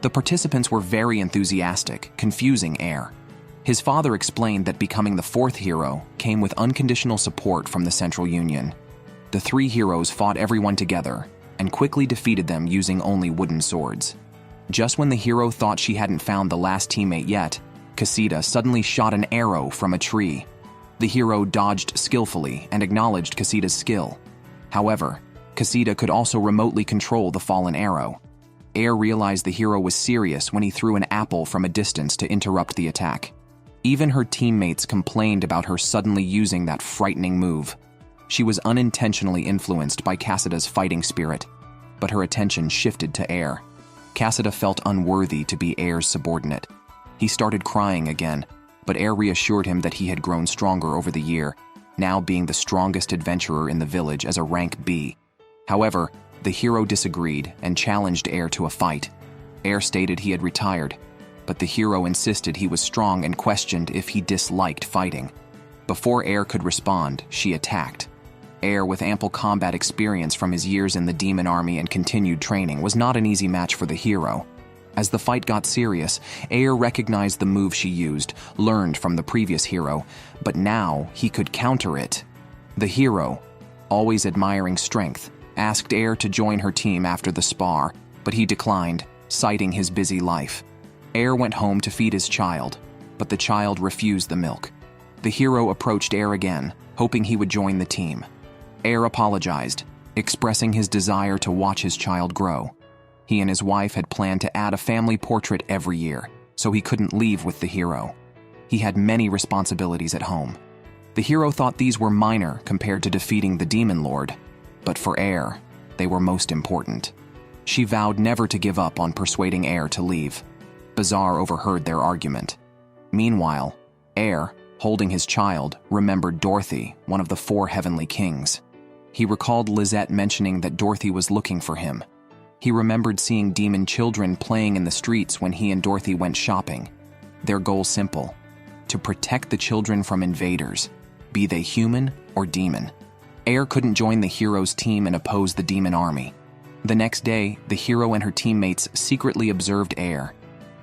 The participants were very enthusiastic, confusing Air. His father explained that becoming the fourth hero came with unconditional support from the Central Union. The three heroes fought everyone together and quickly defeated them using only wooden swords. Just when the hero thought she hadn't found the last teammate yet, Casita suddenly shot an arrow from a tree. The hero dodged skillfully and acknowledged Casita's skill. However, Casita could also remotely control the fallen arrow. Air realized the hero was serious when he threw an apple from a distance to interrupt the attack. Even her teammates complained about her suddenly using that frightening move. She was unintentionally influenced by Casita's fighting spirit, but her attention shifted to Air. Casita felt unworthy to be Air's subordinate. He started crying again, but Air reassured him that he had grown stronger over the year, now being the strongest adventurer in the village as a rank B. However, the hero disagreed and challenged Air to a fight. Air stated he had retired, but the hero insisted he was strong and questioned if he disliked fighting. Before Air could respond, she attacked. Air, with ample combat experience from his years in the demon army and continued training, was not an easy match for the hero. As the fight got serious, Air recognized the move she used, learned from the previous hero, but now he could counter it. The hero, always admiring strength, asked Air to join her team after the spar, but he declined, citing his busy life. Air went home to feed his child, but the child refused the milk. The hero approached Air again, hoping he would join the team. Air apologized, expressing his desire to watch his child grow. He and his wife had planned to add a family portrait every year, so he couldn't leave with the hero. He had many responsibilities at home. The hero thought these were minor compared to defeating the demon lord, but for Air, they were most important. She vowed never to give up on persuading Air to leave. Bazaar overheard their argument. Meanwhile, Air, holding his child, remembered Dorothy, one of the four heavenly kings. He recalled Lizette mentioning that Dorothy was looking for him. He remembered seeing demon children playing in the streets when he and Dorothy went shopping. Their goal simple: to protect the children from invaders, be they human or demon. Air couldn't join the hero's team and oppose the demon army. The next day, the hero and her teammates secretly observed Air,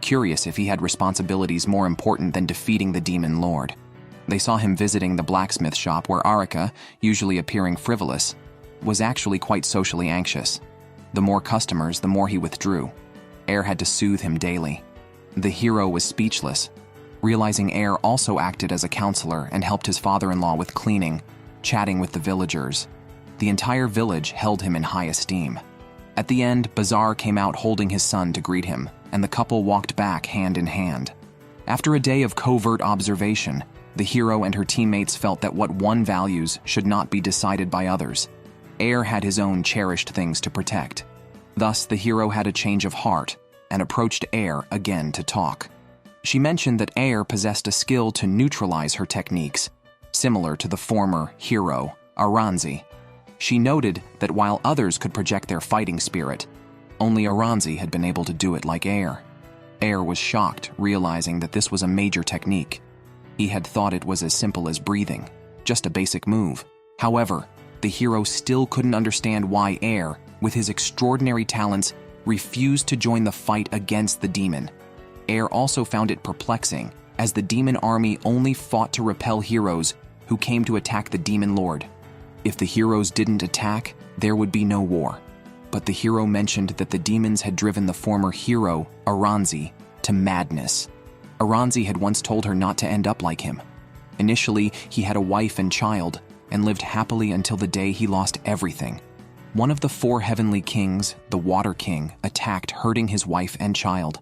curious if he had responsibilities more important than defeating the demon lord. They saw him visiting the blacksmith shop where Arika, usually appearing frivolous, was actually quite socially anxious. The more customers, the more he withdrew. Air had to soothe him daily. The hero was speechless, realizing Air also acted as a counselor and helped his father-in-law with cleaning, chatting with the villagers. The entire village held him in high esteem. At the end, Bazaar came out holding his son to greet him, and the couple walked back hand in hand. After a day of covert observation, the hero and her teammates felt that what one values should not be decided by others. Air had his own cherished things to protect. Thus, the hero had a change of heart and approached Air again to talk. She mentioned that Air possessed a skill to neutralize her techniques, similar to the former hero, Aranzi. She noted that while others could project their fighting spirit, only Aranzi had been able to do it like Air. Air was shocked, realizing that this was a major technique. He had thought it was as simple as breathing, just a basic move. However, the hero still couldn't understand why Air, with his extraordinary talents, refused to join the fight against the demon. Air also found it perplexing, as the demon army only fought to repel heroes who came to attack the demon lord. If the heroes didn't attack, there would be no war. But the hero mentioned that the demons had driven the former hero, Aranzi, to madness. Aranzi had once told her not to end up like him. Initially, he had a wife and child, and lived happily until the day he lost everything. One of the four heavenly kings, the Water King, attacked, hurting his wife and child.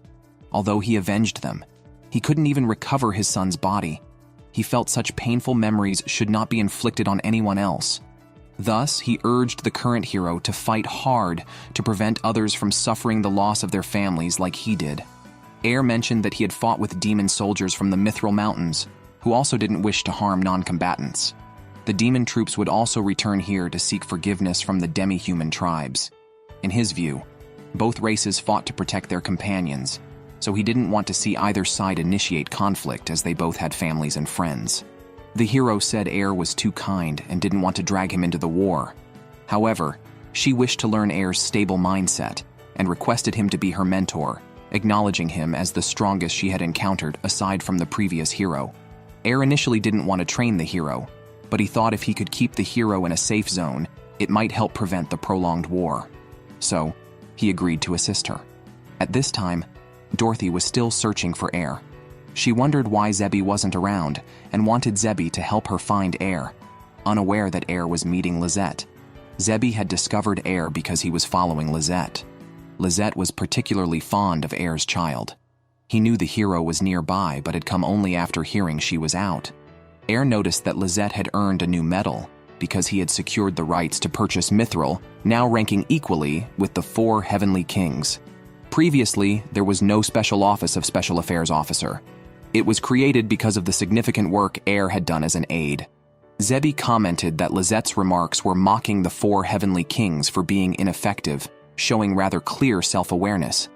Although he avenged them, he couldn't even recover his son's body. He felt such painful memories should not be inflicted on anyone else. Thus, he urged the current hero to fight hard to prevent others from suffering the loss of their families like he did. Air mentioned that he had fought with demon soldiers from the Mithril Mountains, who also didn't wish to harm non-combatants. The demon troops would also return here to seek forgiveness from the demi-human tribes. In his view, both races fought to protect their companions, so he didn't want to see either side initiate conflict as they both had families and friends. The hero said Air was too kind and didn't want to drag him into the war. However, she wished to learn Air's stable mindset and requested him to be her mentor, acknowledging him as the strongest she had encountered aside from the previous hero. Air initially didn't want to train the hero, but he thought if he could keep the hero in a safe zone, it might help prevent the prolonged war. So, he agreed to assist her. At this time, Dorothy was still searching for Air. She wondered why Zebby wasn't around and wanted Zebby to help her find Air, unaware that Air was meeting Lizette. Zebby had discovered Air because he was following Lizette. Lizette was particularly fond of Air's child. He knew the hero was nearby but had come only after hearing she was out. Air noticed that Lizette had earned a new medal because he had secured the rights to purchase mithril, now ranking equally with the 4 heavenly kings. Previously, there was no special office of Special Affairs Officer. It was created because of the significant work Air had done as an aide. Zebby commented that Lizette's remarks were mocking the 4 heavenly kings for being ineffective, showing rather clear self-awareness.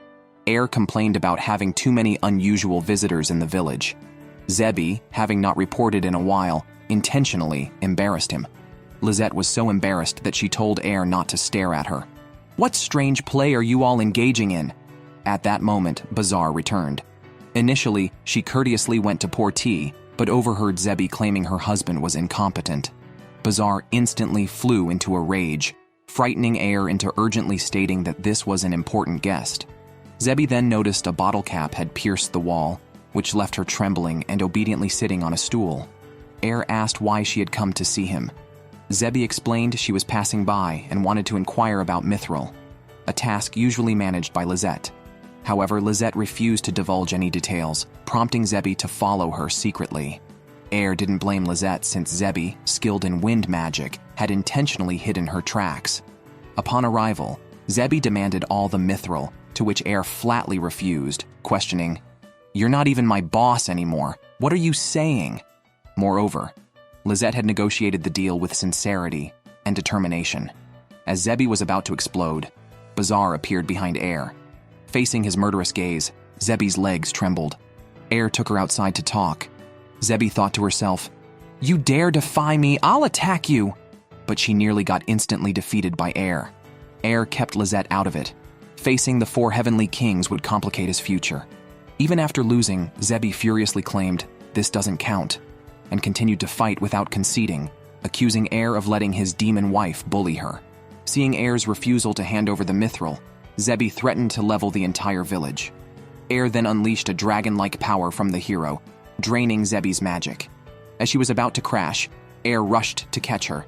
Air complained about having too many unusual visitors in the village. Zebby, having not reported in a while, intentionally embarrassed him. Lizette was so embarrassed that she told Air not to stare at her. "What strange play are you all engaging in?" At that moment, Bazaar returned. Initially, she courteously went to pour tea, but overheard Zebby claiming her husband was incompetent. Bazaar instantly flew into a rage, frightening Air into urgently stating that this was an important guest. Zebby then noticed a bottle cap had pierced the wall, which left her trembling and obediently sitting on a stool. Air asked why she had come to see him. Zebby explained she was passing by and wanted to inquire about mithril, a task usually managed by Lizette. However, Lizette refused to divulge any details, prompting Zebby to follow her secretly. Air didn't blame Lizette since Zebby, skilled in wind magic, had intentionally hidden her tracks. Upon arrival, Zebby demanded all the mithril, to which Air flatly refused, questioning, "You're not even my boss anymore. What are you saying?" Moreover, Lizette had negotiated the deal with sincerity and determination. As Zebby was about to explode, Bazaar appeared behind Air. Facing his murderous gaze, Zebby's legs trembled. Air took her outside to talk. Zebby thought to herself, "You dare defy me, I'll attack you!" But she nearly got instantly defeated by Air. Air kept Lizette out of it. Facing the 4 heavenly kings would complicate his future. Even after losing, Zebby furiously claimed, "This doesn't count," and continued to fight without conceding, accusing Air of letting his demon wife bully her. Seeing Air's refusal to hand over the mithril, Zebby threatened to level the entire village. Air then unleashed a dragon-like power from the hero, draining Zebby's magic. As she was about to crash, Air rushed to catch her.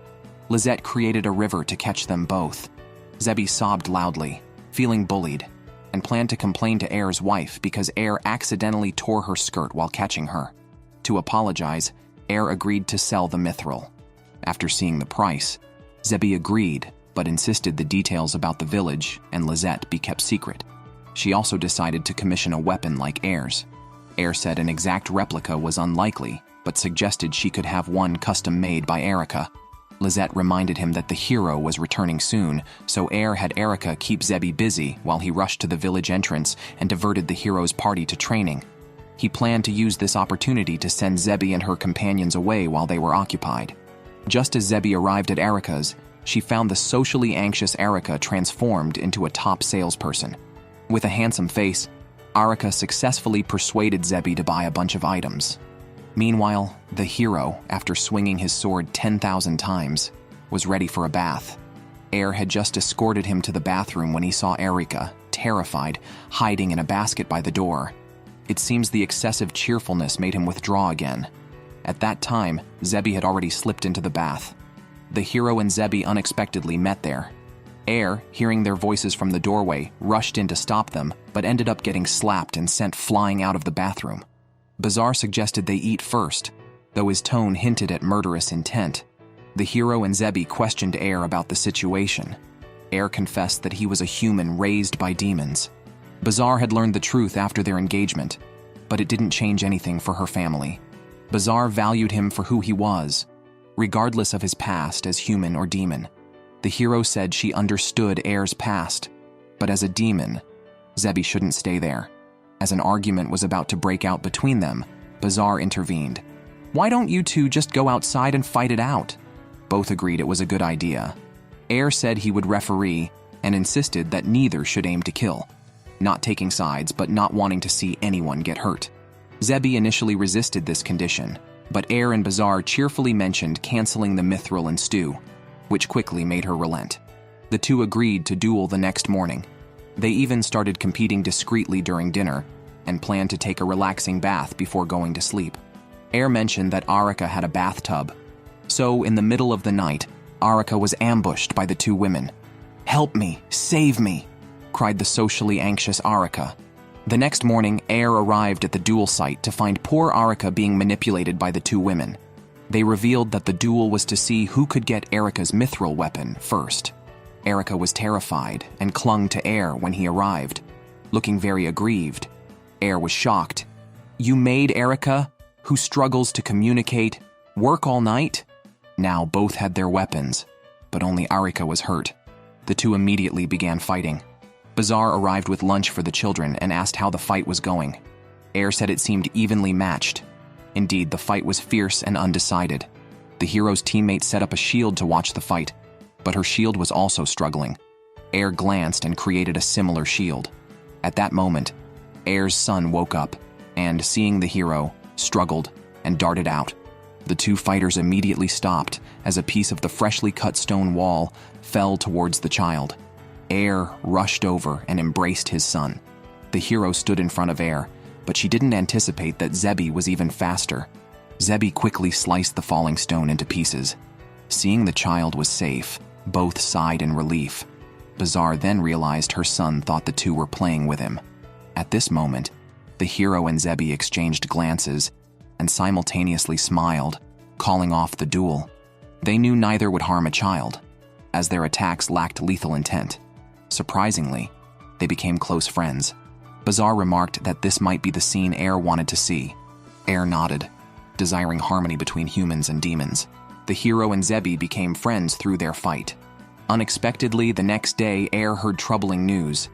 Lizette created a river to catch them both. Zebby sobbed loudly, feeling bullied, and planned to complain to Air's wife because Air accidentally tore her skirt while catching her. To apologize, Air agreed to sell the mithril. After seeing the price, Zebby agreed, but insisted the details about the village and Lizette be kept secret. She also decided to commission a weapon like Air's. Air said an exact replica was unlikely, but suggested she could have one custom-made by Erica. Lizette reminded him that the hero was returning soon, so Air had Erica keep Zebby busy while he rushed to the village entrance and diverted the hero's party to training. He planned to use this opportunity to send Zebby and her companions away while they were occupied. Just as Zebby arrived at Erica's, she found the socially anxious Erica transformed into a top salesperson. With a handsome face, Erica successfully persuaded Zebby to buy a bunch of items. Meanwhile, the hero, after swinging his sword 10,000 times, was ready for a bath. Air had just escorted him to the bathroom when he saw Erica, terrified, hiding in a basket by the door. It seems the excessive cheerfulness made him withdraw again. At that time, Zebby had already slipped into the bath. The hero and Zebby unexpectedly met there. Air, hearing their voices from the doorway, rushed in to stop them, but ended up getting slapped and sent flying out of the bathroom. Bazaar suggested they eat first, though his tone hinted at murderous intent. The hero and Zebby questioned Air about the situation. Air confessed that he was a human raised by demons. Bazaar had learned the truth after their engagement, but it didn't change anything for her family. Bazaar valued him for who he was, regardless of his past as human or demon. The hero said she understood Air's past, but as a demon, Zebby shouldn't stay there. As an argument was about to break out between them, Bazaar intervened. Why don't you two just go outside and fight it out? Both agreed it was a good idea. Air said he would referee and insisted that neither should aim to kill, not taking sides but not wanting to see anyone get hurt. Zebi initially resisted this condition, but Air and Bazaar cheerfully mentioned canceling the mithril and stew, which quickly made her relent. The two agreed to duel the next morning. They even started competing discreetly during dinner and planned to take a relaxing bath before going to sleep. Air mentioned that Arika had a bathtub. So, in the middle of the night, Arika was ambushed by the two women. "Help me! Save me!" cried the socially anxious Arika. The next morning, Air arrived at the duel site to find poor Arika being manipulated by the two women. They revealed that the duel was to see who could get Erika's mithril weapon first. Erika was terrified and clung to Air when he arrived, looking very aggrieved. Air was shocked. "You made Erika, who struggles to communicate, work all night?" Now both had their weapons, but only Arika was hurt. The two immediately began fighting. Bazaar arrived with lunch for the children and asked how the fight was going. Air said it seemed evenly matched. Indeed, the fight was fierce and undecided. The hero's teammate set up a shield to watch the fight, but her shield was also struggling. Air glanced and created a similar shield. At that moment, Air's son woke up and, seeing the hero, struggled and darted out. The two fighters immediately stopped as a piece of the freshly cut stone wall fell towards the child. Air rushed over and embraced his son. The hero stood in front of Air, but she didn't anticipate that Zebi was even faster. Zebi quickly sliced the falling stone into pieces. Seeing the child was safe, both sighed in relief. Bazaar then realized her son thought the two were playing with him. At this moment, the hero and Zebi exchanged glances and simultaneously smiled, calling off the duel. They knew neither would harm a child, as their attacks lacked lethal intent. Surprisingly, they became close friends. Bazaar remarked that this might be the scene Air wanted to see. Air nodded, desiring harmony between humans and demons. The hero and Zebi became friends through their fight. Unexpectedly, the next day, Air heard troubling news.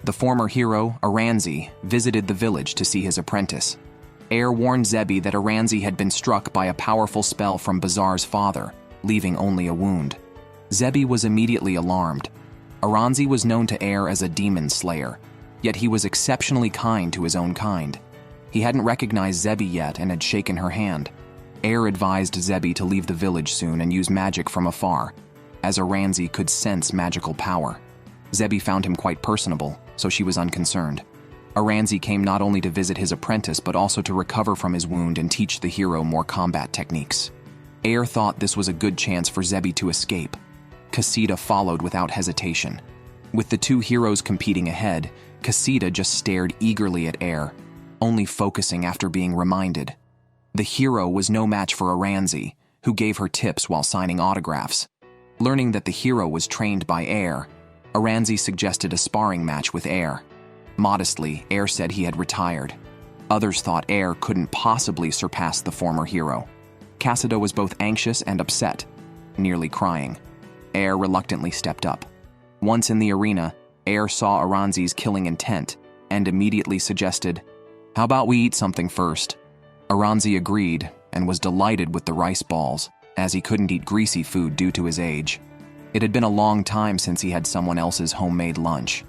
The former hero, Aranzi, visited the village to see his apprentice. Air warned Zebi that Aranzi had been struck by a powerful spell from Bazaar's father, leaving only a wound. Zebi was immediately alarmed. Aranzi was known to Air as a demon slayer, yet he was exceptionally kind to his own kind. He hadn't recognized Zebi yet and had shaken her hand. Air advised Zebi to leave the village soon and use magic from afar, as Aranzi could sense magical power. Zebi found him quite personable, so she was unconcerned. Aranzi came not only to visit his apprentice but also to recover from his wound and teach the hero more combat techniques. Air thought this was a good chance for Zebi to escape. Casita followed without hesitation. With the two heroes competing ahead, Casita just stared eagerly at Air, only focusing after being reminded. The hero was no match for Aranzi, who gave her tips while signing autographs. Learning that the hero was trained by Air, Aranzi suggested a sparring match with Air. Modestly, Air said he had retired. Others thought Air couldn't possibly surpass the former hero. Casita was both anxious and upset, nearly crying. Air reluctantly stepped up. Once in the arena, Air saw Aranzi's killing intent and immediately suggested, "How about we eat something first?" Aranzi agreed and was delighted with the rice balls, as he couldn't eat greasy food due to his age. It had been a long time since he had someone else's homemade lunch.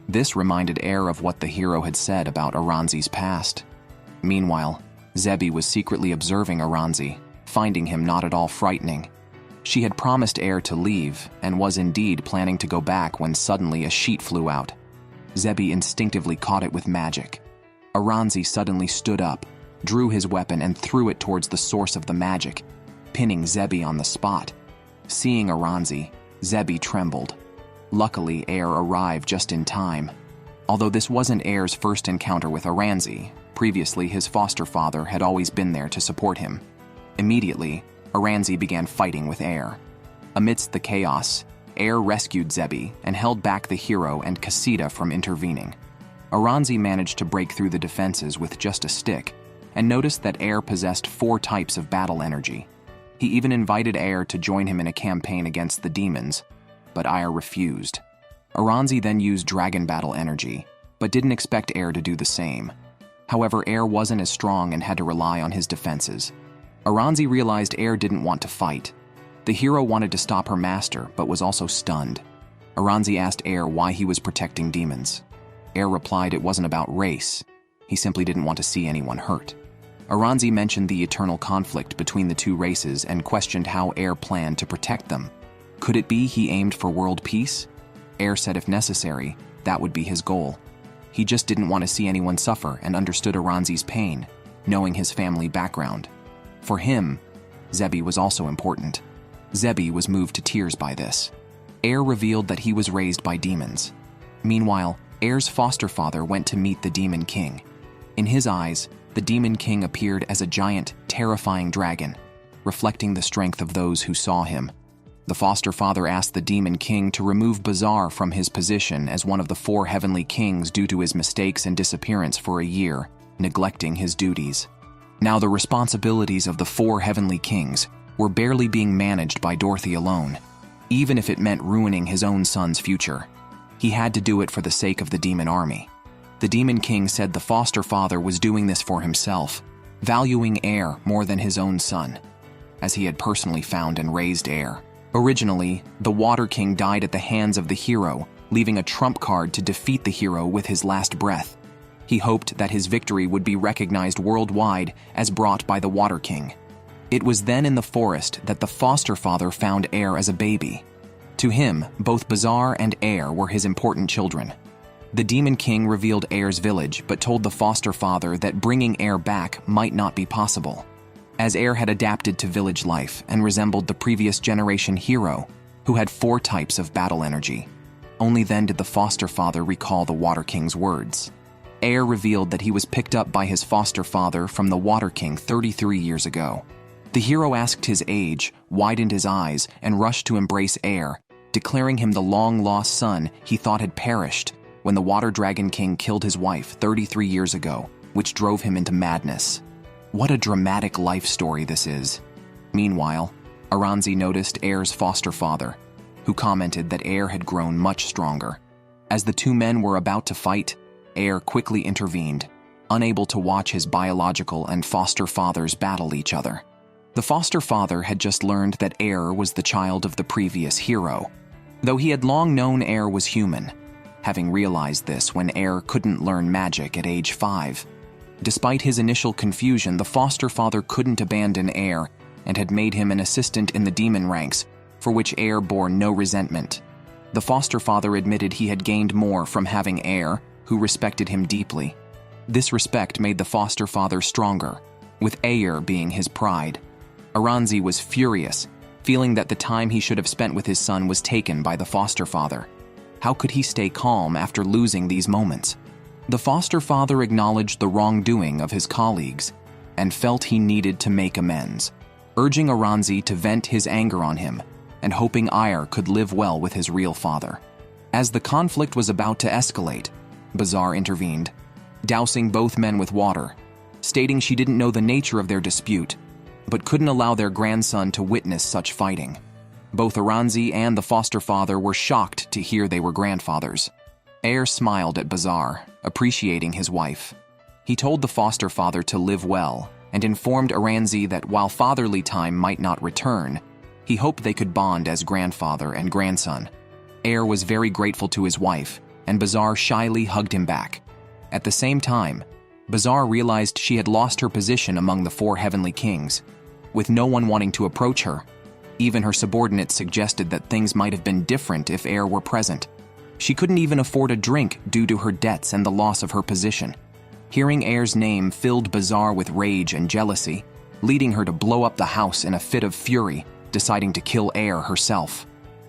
This reminded Air of what the hero had said about Aranzi's past. Meanwhile, Zebi was secretly observing Aranzi, finding him not at all frightening. She had promised Air to leave and was indeed planning to go back when suddenly a sheet flew out. Zebi instinctively caught it with magic. Aranzi suddenly stood up, drew his weapon and threw it towards the source of the magic, pinning Zebi on the spot. Seeing Aranzi, Zebi trembled. Luckily, Air arrived just in time. Although this wasn't Air's first encounter with Aranzi, previously his foster father had always been there to support him. Immediately, Aranzi began fighting with Air. Amidst the chaos, Air rescued Zebi and held back the hero and Casita from intervening. Aranzi managed to break through the defenses with just a stick and noticed that Air possessed 4 types of battle energy. He even invited Air to join him in a campaign against the demons, but Air refused. Aranzi then used dragon battle energy, but didn't expect Air to do the same. However, Air wasn't as strong and had to rely on his defenses. Aranzi realized Air didn't want to fight. The hero wanted to stop her master, but was also stunned. Aranzi asked Air why he was protecting demons. Air replied it wasn't about race. He simply didn't want to see anyone hurt. Aranzi mentioned the eternal conflict between the two races and questioned how Air planned to protect them. Could it be he aimed for world peace? Air said if necessary, that would be his goal. He just didn't want to see anyone suffer and understood Aranzi's pain, knowing his family background. For him, Zebi was also important. Zebi was moved to tears by this. Air revealed that he was raised by demons. Meanwhile, Air's foster father went to meet the Demon King. In his eyes, the Demon King appeared as a giant, terrifying dragon, reflecting the strength of those who saw him. The foster father asked the Demon King to remove Bazaar from his position as one of the 4 heavenly kings due to his mistakes and disappearance for a year, neglecting his duties. Now the responsibilities of the 4 heavenly kings were barely being managed by Dorothy alone, even if it meant ruining his own son's future. He had to do it for the sake of the demon army. The Demon King said the foster father was doing this for himself, valuing Air more than his own son, as he had personally found and raised Air. Originally, the Water King died at the hands of the hero, leaving a trump card to defeat the hero with his last breath. He hoped that his victory would be recognized worldwide as brought by the Water King. It was then in the forest that the foster father found Air as a baby. To him, both Bazaar and Air were his important children. The Demon King revealed Air's village, but told the foster father that bringing Air back might not be possible, as Air had adapted to village life and resembled the previous generation hero, who had 4 types of battle energy. Only then did the foster father recall the Water King's words. Air revealed that he was picked up by his foster father from the Water King 33 years ago. The hero asked his age, widened his eyes, and rushed to embrace Air, declaring him the long-lost son he thought had perished when the Water Dragon King killed his wife 33 years ago, which drove him into madness. What a dramatic life story this is. Meanwhile, Aranzi noticed Air's foster father, who commented that Air had grown much stronger. As the 2 men were about to fight, Air quickly intervened, unable to watch his biological and foster fathers battle each other. The foster father had just learned that Air was the child of the previous hero, though he had long known Air was human, having realized this when Air couldn't learn magic at age 5. Despite his initial confusion, the foster father couldn't abandon Air and had made him an assistant in the demon ranks, for which Air bore no resentment. The foster father admitted he had gained more from having Air, who respected him deeply. This respect made the foster father stronger, with Air being his pride. Aranzi was furious, feeling that the time he should have spent with his son was taken by the foster father. How could he stay calm after losing these moments? The foster father acknowledged the wrongdoing of his colleagues and felt he needed to make amends, urging Aranzi to vent his anger on him and hoping Air could live well with his real father. As the conflict was about to escalate, Bazaar intervened, dousing both men with water, stating she didn't know the nature of their dispute, but couldn't allow their grandson to witness such fighting. Both Aranzi and the foster father were shocked to hear they were grandfathers. Air smiled at Bazaar, appreciating his wife. He told the foster father to live well and informed Aranzi that while fatherly time might not return, he hoped they could bond as grandfather and grandson. Air was very grateful to his wife, and Bazaar shyly hugged him back. At the same time, Bazaar realized she had lost her position among the 4 heavenly kings, with no one wanting to approach her. Even her subordinates suggested that things might have been different if Air were present. She couldn't even afford a drink due to her debts and the loss of her position. Hearing Air's name filled Bazaar with rage and jealousy, leading her to blow up the house in a fit of fury, deciding to kill Air herself.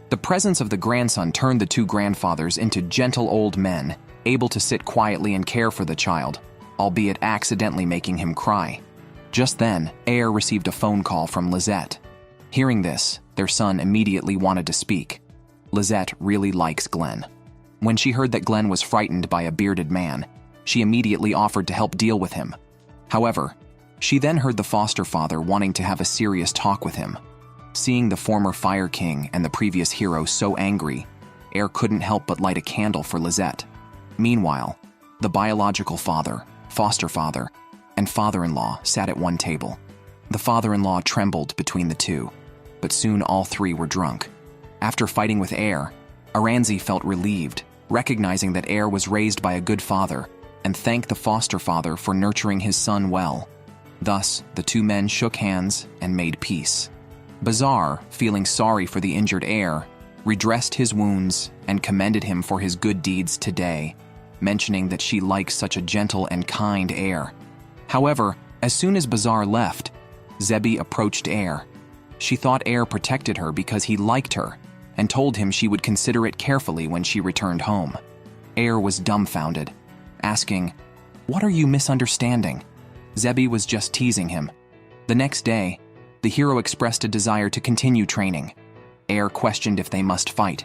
The presence of the grandson turned the 2 grandfathers into gentle old men, able to sit quietly and care for the child, albeit accidentally making him cry. Just then, Air received a phone call from Lizette. Hearing this, their son immediately wanted to speak. Lizette really likes Glenn. When she heard that Glenn was frightened by a bearded man, she immediately offered to help deal with him. However, she then heard the foster father wanting to have a serious talk with him. Seeing the former Fire King and the previous hero so angry, Air couldn't help but light a candle for Lizette. Meanwhile, the biological father, foster father, and father-in-law sat at one table. The father-in-law trembled between the two, but soon all three were drunk. After fighting with Air, Aranzi felt relieved, recognizing that Air was raised by a good father, and thanked the foster father for nurturing his son well. Thus, the two men shook hands and made peace. Bazaar, feeling sorry for the injured Air, redressed his wounds and commended him for his good deeds today, mentioning that she likes such a gentle and kind Air. However, as soon as Bazaar left, Zebi approached Air. She thought Air protected her because he liked her, and told him she would consider it carefully when she returned home. Air was dumbfounded, asking, "What are you misunderstanding?" Zebi was just teasing him. The next day, the hero expressed a desire to continue training. Air questioned if they must fight.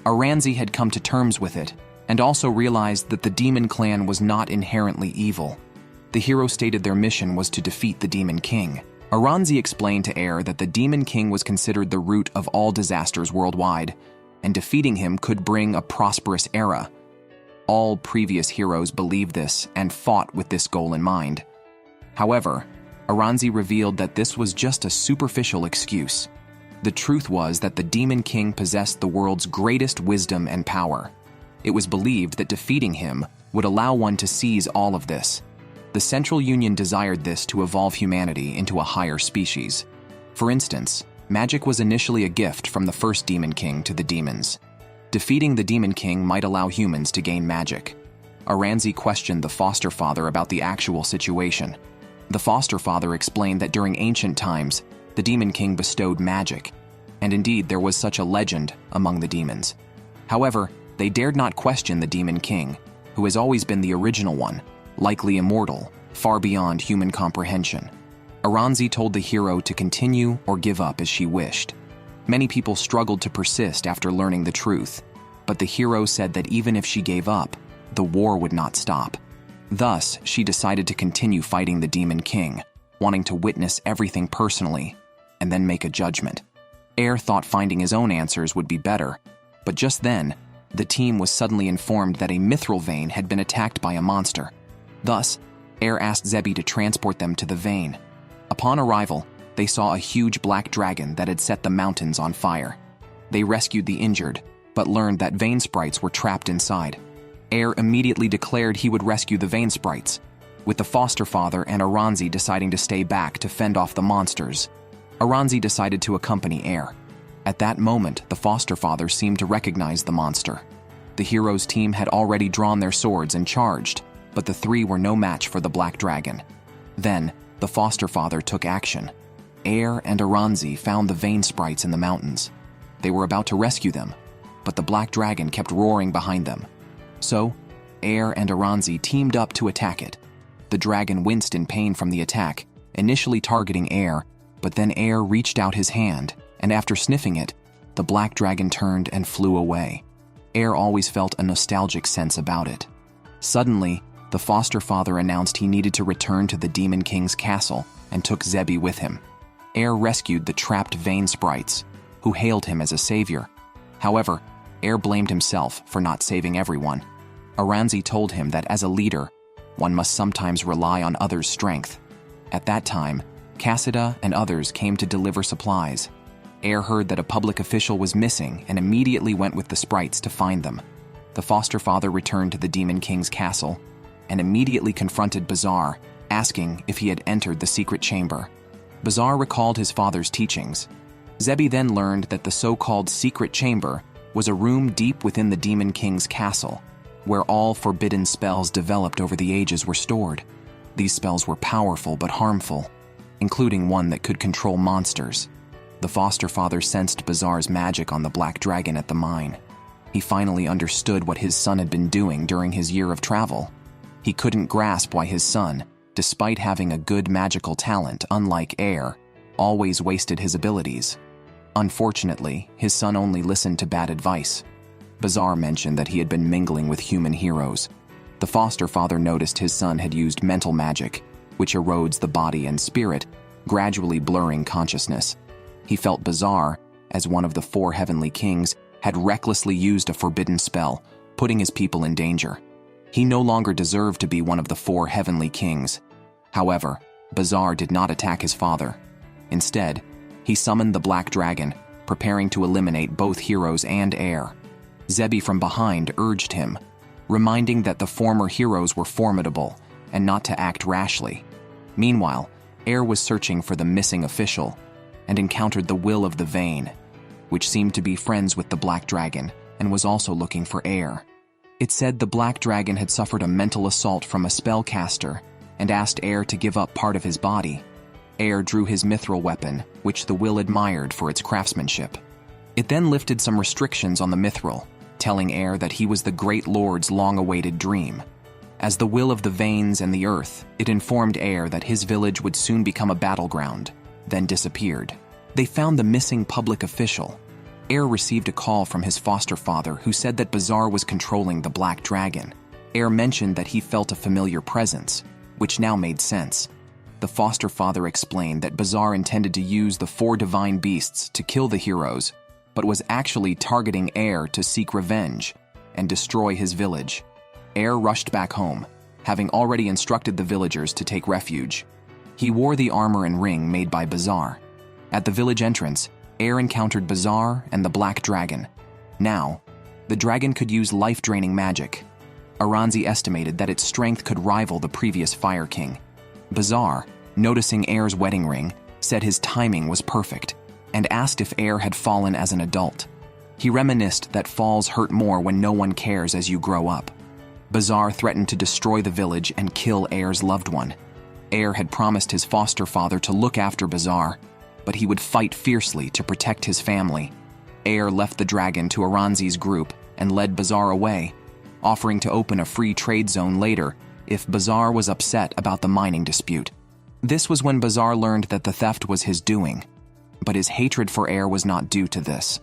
Aranzi had come to terms with it, and also realized that the demon clan was not inherently evil. The hero stated their mission was to defeat the Demon King. Aranzi explained to Air that the Demon King was considered the root of all disasters worldwide, and defeating him could bring a prosperous era. All previous heroes believed this and fought with this goal in mind. However, Aranzi revealed that this was just a superficial excuse. The truth was that the Demon King possessed the world's greatest wisdom and power. It was believed that defeating him would allow one to seize all of this. The Central Union desired this to evolve humanity into a higher species. For instance, magic was initially a gift from the first Demon King to the demons. Defeating the Demon King might allow humans to gain magic. Aranzi questioned the foster father about the actual situation. The foster father explained that during ancient times, the Demon King bestowed magic, and indeed there was such a legend among the demons. However, they dared not question the Demon King, who has always been the original one, likely immortal, far beyond human comprehension. Aranzi told the hero to continue or give up as she wished. Many people struggled to persist after learning the truth, but the hero said that even if she gave up, the war would not stop. Thus, she decided to continue fighting the Demon King, wanting to witness everything personally, and then make a judgment. Air thought finding his own answers would be better, but just then, the team was suddenly informed that a mithril vein had been attacked by a monster. Thus, Air asked Zebi to transport them to the vein. Upon arrival, they saw a huge black dragon that had set the mountains on fire. They rescued the injured, but learned that vein sprites were trapped inside. Air immediately declared he would rescue the vein sprites, with the foster father and Aranzi deciding to stay back to fend off the monsters. Aranzi decided to accompany Air. At that moment, the foster father seemed to recognize the monster. The hero's team had already drawn their swords and charged, but the three were no match for the black dragon. Then, the foster father took action. Air and Aranzi found the vein sprites in the mountains. They were about to rescue them, but the black dragon kept roaring behind them. So, Air and Aranzi teamed up to attack it. The dragon winced in pain from the attack, initially targeting Air, but then Air reached out his hand, and after sniffing it, the black dragon turned and flew away. Air always felt a nostalgic sense about it. Suddenly, the foster father announced he needed to return to the Demon King's castle and took Zebi with him. Air rescued the trapped vein sprites, who hailed him as a savior. However, Air blamed himself for not saving everyone. Aranzi told him that as a leader, one must sometimes rely on others' strength. At that time, Cassida and others came to deliver supplies. Air heard that a public official was missing and immediately went with the sprites to find them. The foster father returned to the Demon King's castle and immediately confronted Bazaar, asking if he had entered the secret chamber. Bazaar recalled his father's teachings. Zebi then learned that the so-called secret chamber was a room deep within the Demon King's castle, where all forbidden spells developed over the ages were stored. These spells were powerful but harmful, including one that could control monsters. The foster father sensed Bazaar's magic on the black dragon at the mine. He finally understood what his son had been doing during his year of travel. He couldn't grasp why his son, despite having a good magical talent unlike Air, always wasted his abilities. Unfortunately, his son only listened to bad advice. Bazaar mentioned that he had been mingling with human heroes. The foster father noticed his son had used mental magic, which erodes the body and spirit, gradually blurring consciousness. He felt Bazaar, as one of the 4 heavenly kings, had recklessly used a forbidden spell, putting his people in danger. He no longer deserved to be one of the 4 heavenly kings. However, Bazaar did not attack his father. Instead, he summoned the Black Dragon, preparing to eliminate both heroes and heir. Zebi from behind urged him, reminding that the former heroes were formidable and not to act rashly. Meanwhile, heir was searching for the missing official and encountered the Will of the Vane, which seemed to be friends with the Black Dragon and was also looking for heir. It said the Black Dragon had suffered a mental assault from a spellcaster and asked heir to give up part of his body. Heir drew his mithril weapon, which the Will admired for its craftsmanship. It then lifted some restrictions on the mithril, telling heir that he was the Great Lord's long-awaited dream. As the Will of the Veins and the Earth, it informed heir that his village would soon become a battleground, then disappeared. They found the missing public official. Heir received a call from his foster father who said that Bazaar was controlling the Black Dragon. Heir mentioned that he felt a familiar presence, which now made sense. The foster father explained that Bazaar intended to use the 4 divine beasts to kill the heroes, but was actually targeting heir to seek revenge and destroy his village. Heir rushed back home, having already instructed the villagers to take refuge. He wore the armor and ring made by Bazaar. At the village entrance, Heir encountered Bazaar and the Black Dragon. Now, the dragon could use life-draining magic. Aranzi estimated that its strength could rival the previous Fire King. Bazaar, noticing Heir's wedding ring, said his timing was perfect and asked if Heir had fallen as an adult. He reminisced that falls hurt more when no one cares as you grow up. Bazaar threatened to destroy the village and kill Heir's loved one. Heir had promised his foster father to look after Bazaar, but he would fight fiercely to protect his family. Heir left the dragon to Aranzi's group and led Bazaar away, offering to open a free trade zone later if Bazaar was upset about the mining dispute. This was when Bazaar learned that the theft was his doing, but his hatred for Heir was not due to this.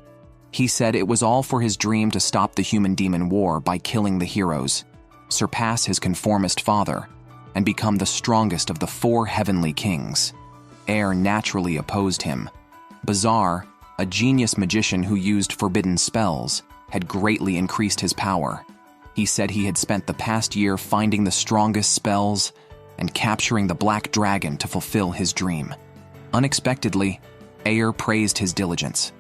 He said it was all for his dream to stop the human-demon war by killing the heroes, surpass his conformist father, and become the strongest of the 4 heavenly kings. Heir naturally opposed him. Bazaar, a genius magician who used forbidden spells, had greatly increased his power. He said he had spent the past year finding the strongest spells and capturing the Black Dragon to fulfill his dream. Unexpectedly, Heir praised his diligence.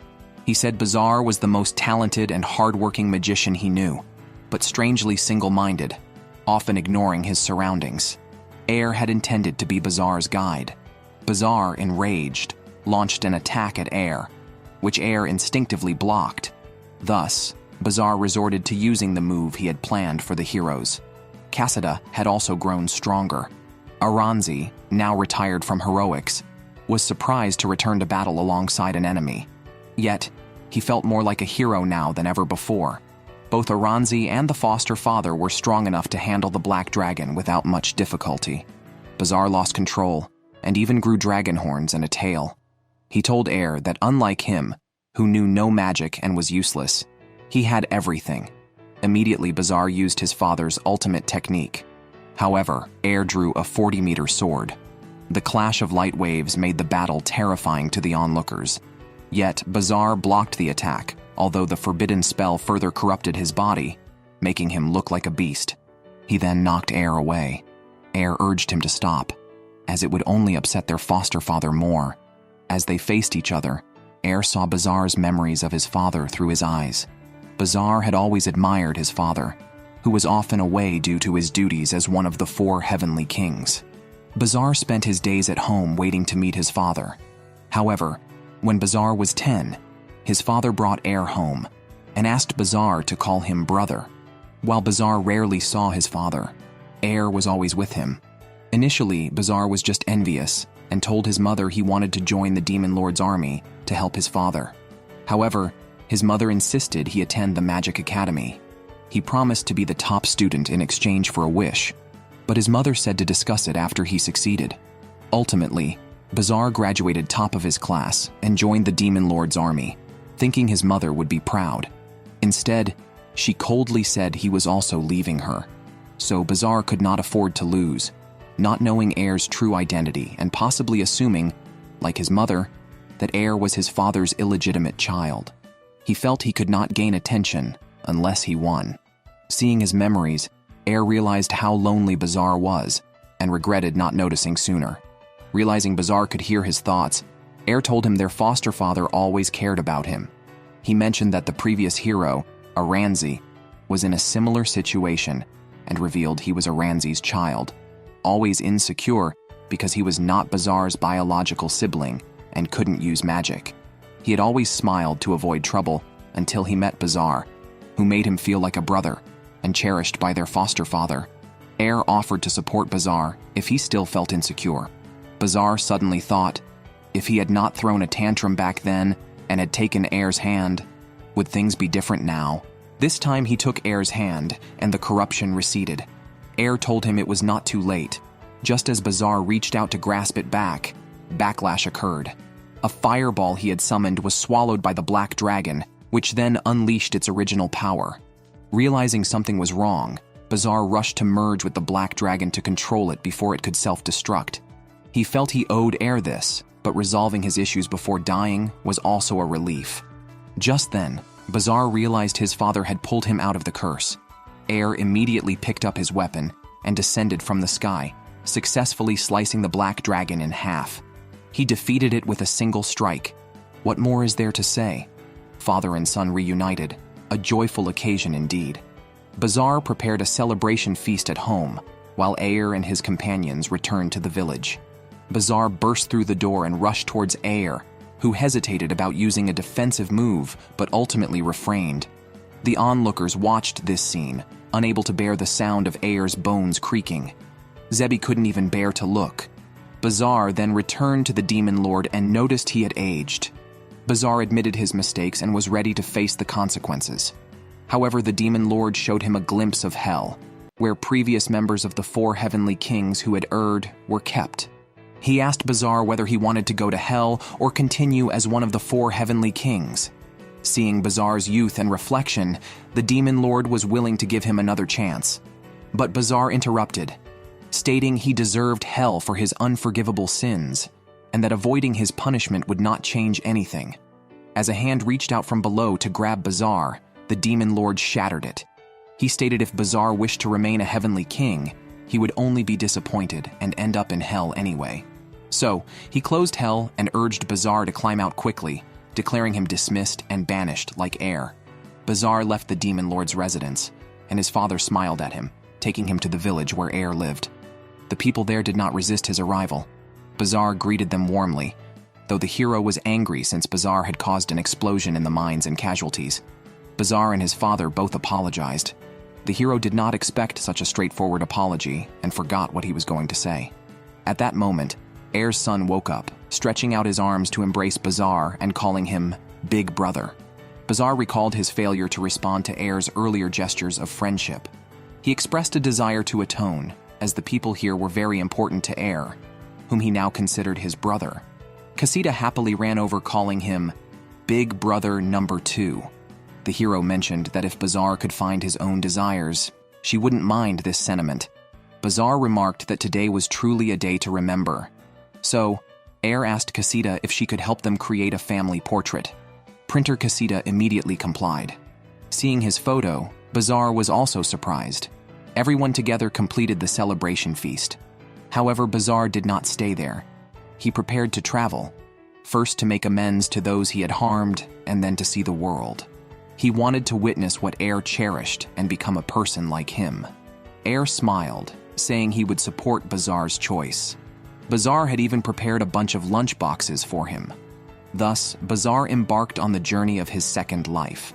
He said Bazaar was the most talented and hard-working magician he knew, but strangely single-minded, often ignoring his surroundings. Heir had intended to be Bazaar's guide. Bazaar, enraged, launched an attack at Heir, which Heir instinctively blocked. Thus, Bazaar resorted to using the move he had planned for the heroes. Cassida had also grown stronger. Aranzi, now retired from heroics, was surprised to return to battle alongside an enemy. Yet, he felt more like a hero now than ever before. Both Aranzi and the foster father were strong enough to handle the Black Dragon without much difficulty. Bazaar lost control and even grew dragon horns and a tail. He told Heir that unlike him, who knew no magic and was useless, he had everything. Immediately, Bazaar used his father's ultimate technique. However, Heir drew a 40-meter sword. The clash of light waves made the battle terrifying to the onlookers. Yet, Bazaar blocked the attack, although the forbidden spell further corrupted his body, making him look like a beast. He then knocked Heir away. Heir urged him to stop, as it would only upset their foster father more. As they faced each other, Heir saw Bazaar's memories of his father through his eyes. Bazaar had always admired his father, who was often away due to his duties as one of the 4 heavenly kings. Bazaar spent his days at home waiting to meet his father. However, when Bazaar was 10, his father brought Heir home and asked Bazaar to call him brother. While Bazaar rarely saw his father, Heir was always with him. Initially, Bazaar was just envious and told his mother he wanted to join the Demon Lord's army to help his father. However, his mother insisted he attend the Magic Academy. He promised to be the top student in exchange for a wish, but his mother said to discuss it after he succeeded. Ultimately, Bazaar graduated top of his class and joined the Demon Lord's army, thinking his mother would be proud. Instead, she coldly said he was also leaving her, so Bazaar could not afford to lose, not knowing Heir's true identity and possibly assuming, like his mother, that Heir was his father's illegitimate child. He felt he could not gain attention unless he won. Seeing his memories, Heir realized how lonely Bazaar was and regretted not noticing sooner. Realizing Bazaar could hear his thoughts, Air told him their foster father always cared about him. He mentioned that the previous hero, Aranzi, was in a similar situation and revealed he was Aranzi's child, always insecure because he was not Bazaar's biological sibling and couldn't use magic. He had always smiled to avoid trouble until he met Bazaar, who made him feel like a brother and cherished by their foster father. Air offered to support Bazaar if he still felt insecure. Bazaar suddenly thought, if he had not thrown a tantrum back then and had taken Air's hand, would things be different now? This time he took Air's hand and the corruption receded. Air told him it was not too late. Just as Bazaar reached out to grasp it back, backlash occurred. A fireball he had summoned was swallowed by the black dragon, which then unleashed its original power. Realizing something was wrong, Bazaar rushed to merge with the black dragon to control it before it could self-destruct. He felt he owed Air this, but resolving his issues before dying was also a relief. Just then, Bazaar realized his father had pulled him out of the curse. Air immediately picked up his weapon and descended from the sky, successfully slicing the black dragon in half. He defeated it with a single strike. What more is there to say? Father and son reunited, a joyful occasion indeed. Bazaar prepared a celebration feast at home, while Air and his companions returned to the village. Bazaar burst through the door and rushed towards Air, who hesitated about using a defensive move but ultimately refrained. The onlookers watched this scene, unable to bear the sound of Air's bones creaking. Zebi couldn't even bear to look. Bazaar then returned to the Demon Lord and noticed he had aged. Bazaar admitted his mistakes and was ready to face the consequences. However, the Demon Lord showed him a glimpse of hell, where previous members of the 4 heavenly kings who had erred were kept. He asked Bazaar whether he wanted to go to hell or continue as one of the 4 heavenly kings. Seeing Bazaar's youth and reflection, the Demon Lord was willing to give him another chance. But Bazaar interrupted, stating he deserved hell for his unforgivable sins, and that avoiding his punishment would not change anything. As a hand reached out from below to grab Bazaar, the Demon Lord shattered it. He stated if Bazaar wished to remain a heavenly king, he would only be disappointed and end up in hell anyway. So, he closed hell and urged Bazaar to climb out quickly, declaring him dismissed and banished like Air. Bazaar left the Demon Lord's residence, and his father smiled at him, taking him to the village where Air lived. The people there did not resist his arrival. Bazaar greeted them warmly, though the hero was angry since Bazaar had caused an explosion in the mines and casualties. Bazaar and his father both apologized. The hero did not expect such a straightforward apology and forgot what he was going to say. At that moment, Air's son woke up, stretching out his arms to embrace Bazaar and calling him Big Brother. Bazaar recalled his failure to respond to Air's earlier gestures of friendship. He expressed a desire to atone, as the people here were very important to Air, whom he now considered his brother. Casita happily ran over calling him Big Brother Number 2. The hero mentioned that if Bazaar could find his own desires, she wouldn't mind this sentiment. Bazaar remarked that today was truly a day to remember. So, Air asked Casita if she could help them create a family portrait. Printer Casita immediately complied. Seeing his photo, Bazaar was also surprised. Everyone together completed the celebration feast. However, Bazaar did not stay there. He prepared to travel, first to make amends to those he had harmed, and then to see the world. He wanted to witness what Air cherished and become a person like him. Air smiled, saying he would support Bazaar's choice. Bazaar had even prepared a bunch of lunch boxes for him. Thus, Bazaar embarked on the journey of his second life.